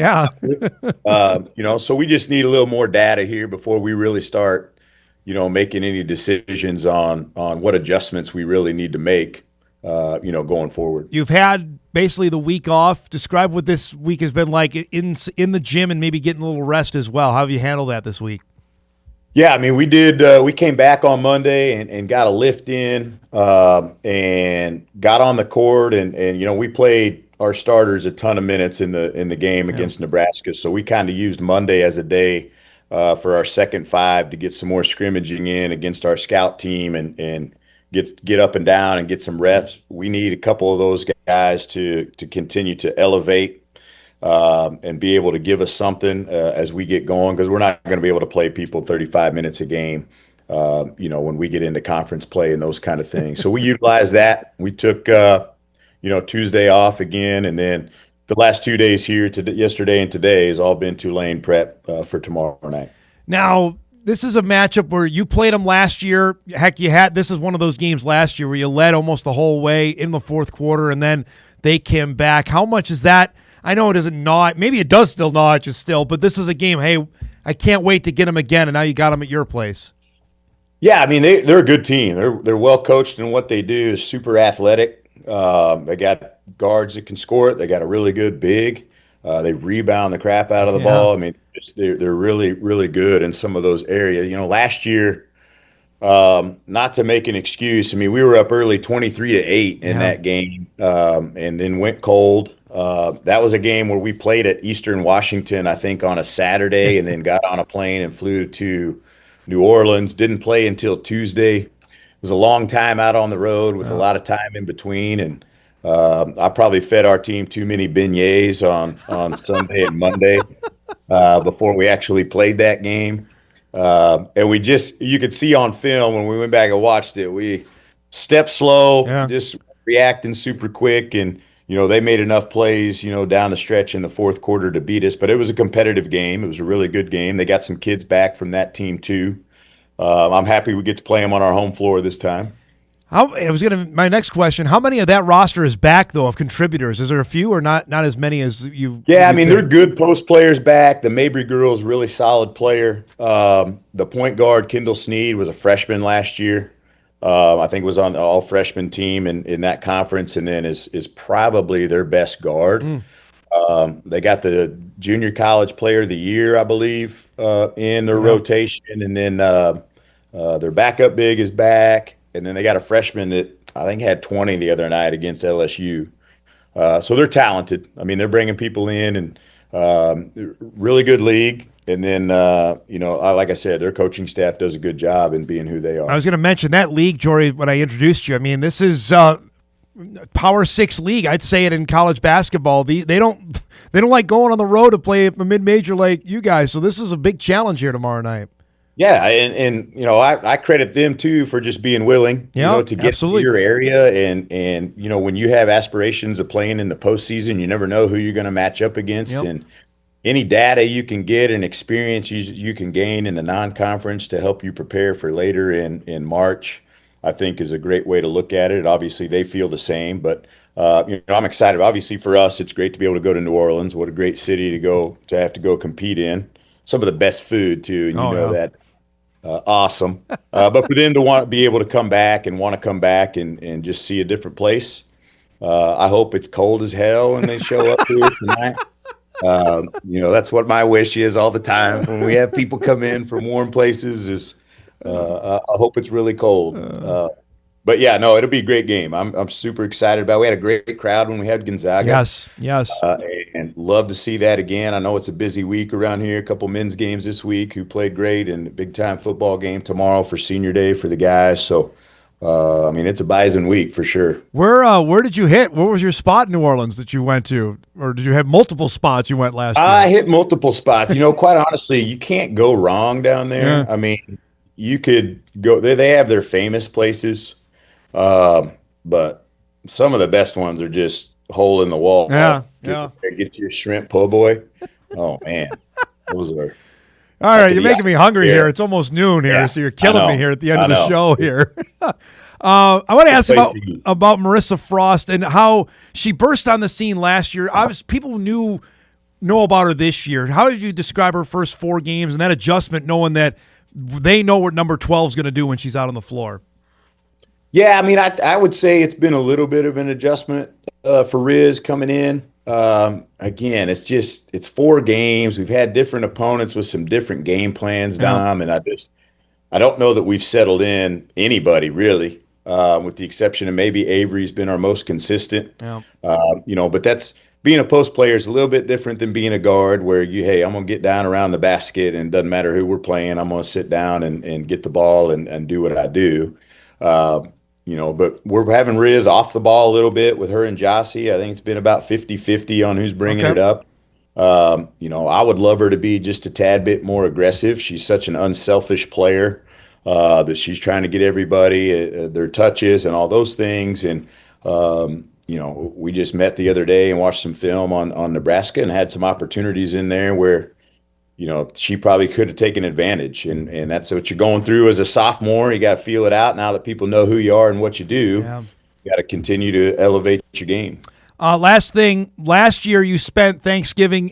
so we just need a little more data here before we really start making any decisions on what adjustments we really need to make, going forward. You've had basically the week off. Describe what this week has been like in the gym and maybe getting a little rest as well. How have you handled that this week? Yeah, we did. We came back on Monday and got a lift in and got on the court and we played our starters a ton of minutes in the game against Nebraska. So we kind of used Monday as a day for our second 5 to get some more scrimmaging in against our scout team and get up and down and get some reps. We need a couple of those guys to continue to elevate and be able to give us something as we get going, because we're not going to be able to play people 35 minutes a game, when we get into conference play and those kind of things. So we utilized that. We took, Tuesday off again, and then the last 2 days here, yesterday and today, has all been Tulane prep for tomorrow night. Now, this is a matchup where you played them last year. Heck, this is one of those games last year where you led almost the whole way in the fourth quarter, and then they came back. How much is that? I know it doesn't gnaw. Maybe it does still gnaw at you still, but this is a game, hey, I can't wait to get them again, and now you got them at your place. Yeah, they're a good team. They're well coached, and what they do is super athletic. They got guards that can score it. They got a really good big. They rebound the crap out of the ball. They're really, really good in some of those areas. Last year, not to make an excuse, we were up early 23-8 in that game, and then went cold. That was a game where we played at Eastern Washington, I think, on a Saturday, and then got on a plane and flew to New Orleans. Didn't play until Tuesday. It was a long time out on the road with a lot of time in between, and I probably fed our team too many beignets on Sunday and Monday before we actually played that game. And you could see on film when we went back and watched it, we stepped slow, just reacting super quick, and they made enough plays, down the stretch in the fourth quarter to beat us. But it was a competitive game. It was a really good game. They got some kids back from that team too. I'm happy we get to play them on our home floor this time. My next question, how many of that roster is back, though, of contributors? Is there a few or not as many as you? Yeah, they're good post players back. The Mabry girl's really solid player. The point guard, Kendall Sneed, was a freshman last year. I think was on the all-freshman team in that conference, and then is probably their best guard. They got the junior college player of the year, I believe, in their rotation, and then their backup big is back. And then they got a freshman that I think had 20 the other night against LSU. So they're talented. They're bringing people in, and really good league. And then, like I said, their coaching staff does a good job in being who they are. I was going to mention that league, Jory, when I introduced you. This is Power 6 league. I'd say it in college basketball. They don't like going on the road to play a mid-major like you guys. So this is a big challenge here tomorrow night. Yeah, and I credit them too for just being willing, to get to your area, and when you have aspirations of playing in the postseason, you never know who you're going to match up against, and any data you can get and experience you can gain in the non-conference to help you prepare for later in March, I think is a great way to look at it. Obviously, they feel the same, but I'm excited. Obviously, for us, it's great to be able to go to New Orleans. What a great city to have to go compete in. Some of the best food too, and that. Awesome. But for them to want to be able to come back and just see a different place, I hope it's cold as hell when they show up here tonight. That's what my wish is all the time when we have people come in from warm places is I hope it's really cold. But yeah, no, it'll be a great game. I'm super excited about it. We had a great crowd when we had Gonzaga. Yes. And love to see that again. I know it's a busy week around here. A couple men's games this week who played great, and a big-time football game tomorrow for senior day for the guys. So, it's a Bison week for sure. Where did you hit? What was your spot in New Orleans that you went to? Or did you have multiple spots you went last year? I hit multiple spots. Quite honestly, you can't go wrong down there. Yeah. You could go – they have their famous places, but some of the best ones are just – hole in the wall. Get your shrimp po' boy. Oh man, those are. All right, you're making me hungry here. It's almost noon here, so you're killing me here at the end of the show here. I want to ask about Marissa Frost and how she burst on the scene last year. Obviously, people know about her this year. How did you describe her first 4 games and that adjustment, knowing that they know what number 12 is going to do when she's out on the floor? Yeah, I would say it's been a little bit of an adjustment for Riz coming in. Again, it's 4 games. We've had different opponents with some different game plans, Dom, and I don't know that we've settled in anybody really, with the exception of maybe Avery's been our most consistent. Yeah. But that's being a post player is a little bit different than being a guard where I'm going to get down around the basket and it doesn't matter who we're playing. I'm going to sit down and get the ball and do what I do. But we're having Riz off the ball a little bit with her and Jossie. I think it's been about 50-50 on who's bringing it up. I would love her to be just a tad bit more aggressive. She's such an unselfish player that she's trying to get everybody their touches and all those things. And, we just met the other day and watched some film on Nebraska and had some opportunities in there where, she probably could have taken advantage. And that's what you're going through as a sophomore. You got to feel it out now that people know who you are and what you do. Yeah. You got to continue to elevate your game. Last thing, last year you spent Thanksgiving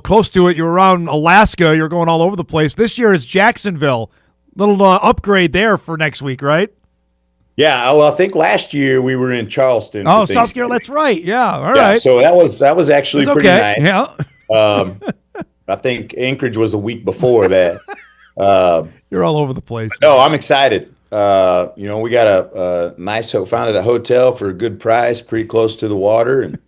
close to it. You were around Alaska. You're going all over the place. This year is Jacksonville. Little upgrade there for next week, right? Yeah, well, I think last year we were in Charleston. Oh, South Carolina. That's right. Yeah, all right. So that was actually pretty nice. Yeah. I think Anchorage was a week before that. You're all over the place. No, I'm excited. We got a nice found at a hotel for a good price, pretty close to the water, and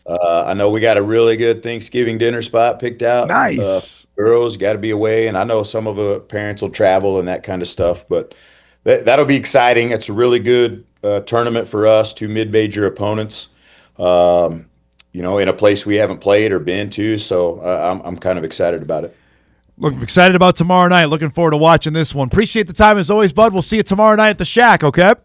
I know we got a really good Thanksgiving dinner spot picked out. Nice. Girls got to be away, and I know some of the parents will travel and that kind of stuff, but that'll be exciting. It's a really good tournament for us, two mid-major opponents. In a place we haven't played or been to, so I'm kind of excited about it. Look, excited about tomorrow night. Looking forward to watching this one. Appreciate the time as always, Bud. We'll see you tomorrow night at the Shack, okay?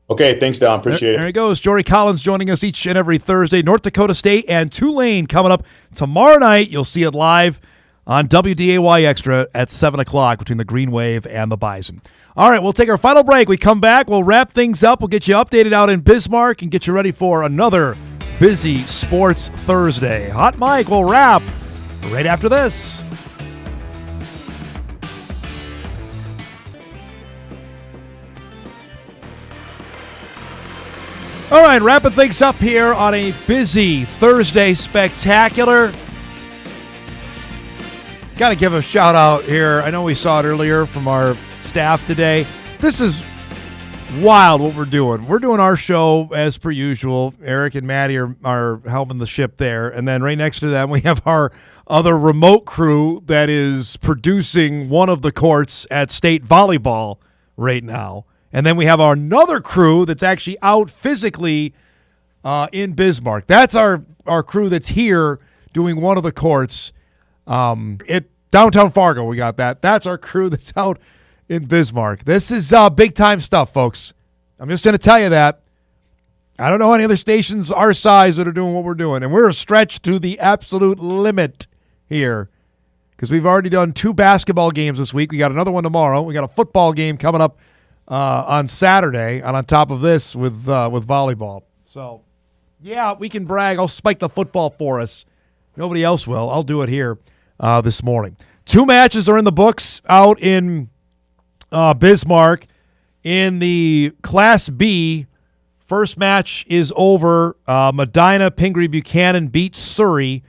Okay, thanks, Don. Appreciate it. There he goes. Jory Collins joining us each and every Thursday. North Dakota State and Tulane coming up tomorrow night. You'll see it live on WDAY Extra at 7 o'clock between the Green Wave and the Bison. All right, we'll take our final break. We come back. We'll wrap things up. We'll get you updated out in Bismarck and get you ready for another busy Sports Thursday. Hot Mike will wrap right after this. All right, wrapping things up here on a busy Thursday spectacular. Got to give a shout out here. I know we saw it earlier from our staff today. This is wild what we're doing. We're doing our show as per usual. Eric and Maddie are helping the ship there. And then right next to them, we have our other remote crew that is producing one of the courts at state volleyball right now. And then we have another crew that's actually out physically in Bismarck. That's our crew that's here doing one of the courts at downtown Fargo. We got that. That's our crew that's out in Bismarck. This is big-time stuff, folks. I'm just going to tell you that. I don't know any other stations our size that are doing what we're doing, and we're stretched to the absolute limit here because we've already done 2 basketball games this week. We got another one tomorrow. We got a football game coming up on Saturday, and on top of this with volleyball. So, yeah, we can brag. I'll spike the football for us. Nobody else will. I'll do it here this morning. 2 matches are in the books out in Bismarck. In the Class B, first match is over. Medina Pingree Buchanan beat Surrey,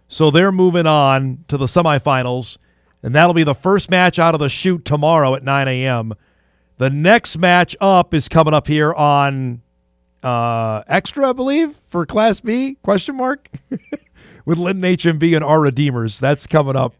so they're moving on to the semifinals, and that'll be the first match out of the chute tomorrow at 9 a.m. The next match up is coming up here on Extra, I believe, for Class B, question mark, with Linton HMB and our Redeemers. That's coming up.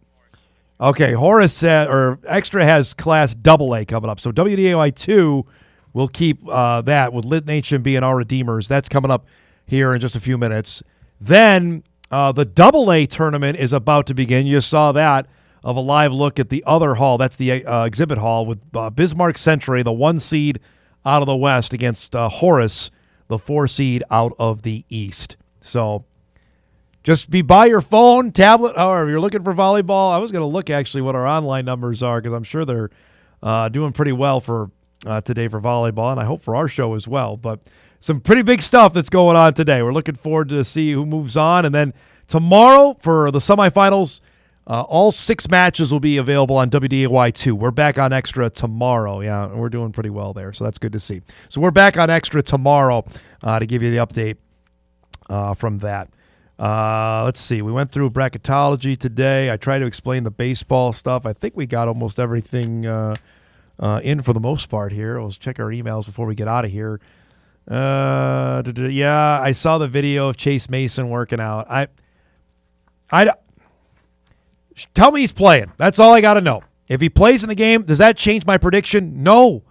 Okay, Extra has Class AA coming up. So WDAY 2 will keep that with Linton HMB and our Redeemers. That's coming up here in just a few minutes. Then the AA tournament is about to begin. You saw that of a live look at the other hall. That's the exhibit hall with Bismarck Century, the 1 seed out of the West, against Horace, the 4 seed out of the East. So just be by your phone, tablet, or if you're looking for volleyball. I was going to look actually what our online numbers are because I'm sure they're doing pretty well for today for volleyball, and I hope for our show as well. But some pretty big stuff that's going on today. We're looking forward to see who moves on. And then tomorrow for the semifinals, all 6 matches will be available on WDAY 2. We're back on Extra tomorrow. Yeah, and we're doing pretty well there, so that's good to see. So we're back on Extra tomorrow to give you the update from that. Let's see. We went through bracketology today. I tried to explain the baseball stuff. I think we got almost everything in for the most part here. Let's check our emails before we get out of here. Yeah, I saw the video of Chase Mason working out. Tell me he's playing. That's all I got to know. If he plays in the game, does that change my prediction? No,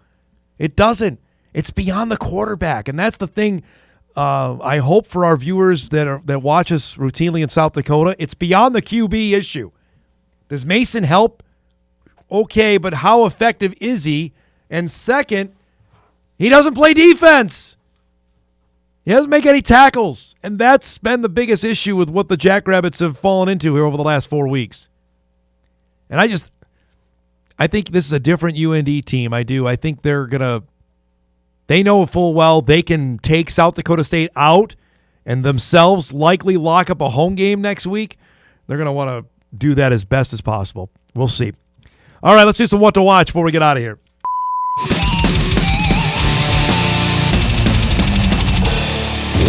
it doesn't. It's beyond the quarterback, and that's the thing. I hope for our viewers that watch us routinely in South Dakota, it's beyond the QB issue. Does Mason help? Okay, but how effective is he? And second, he doesn't play defense. He doesn't make any tackles, and that's been the biggest issue with what the Jackrabbits have fallen into here over the last 4 weeks. And I think this is a different UND team. I do. I think they know full well they can take South Dakota State out and themselves likely lock up a home game next week. They're going to want to do that as best as possible. We'll see. All right, let's do some what to watch before we get out of here.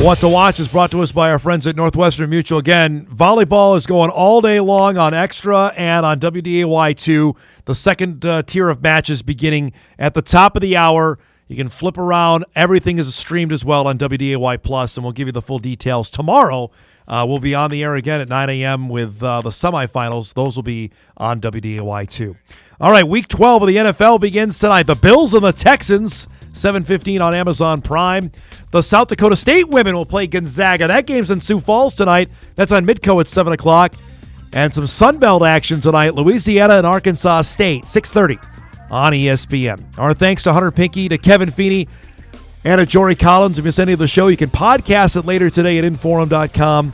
What to Watch is brought to us by our friends at Northwestern Mutual. Again, volleyball is going all day long on Extra and on WDAY 2. The second tier of matches beginning at the top of the hour. You can flip around. Everything is streamed as well on WDAY Plus, and we'll give you the full details tomorrow. We'll be on the air again at 9 a.m. with the semifinals. Those will be on WDAY too. All right, Week 12 of the NFL begins tonight. The Bills and the Texans, 7:15 on Amazon Prime. The South Dakota State women will play Gonzaga. That game's in Sioux Falls tonight. That's on Midco at 7 o'clock. And some Sun Belt action tonight. Louisiana and Arkansas State, 6:30 on ESPN. Our thanks to Hunter Pinke, to Kevin Feeney, and to Jory Collins. If you missed any of the show, you can podcast it later today at Inforum.com.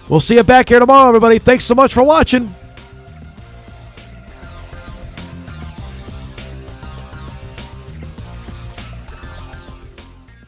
We'll see you back here tomorrow, everybody. Thanks so much for watching.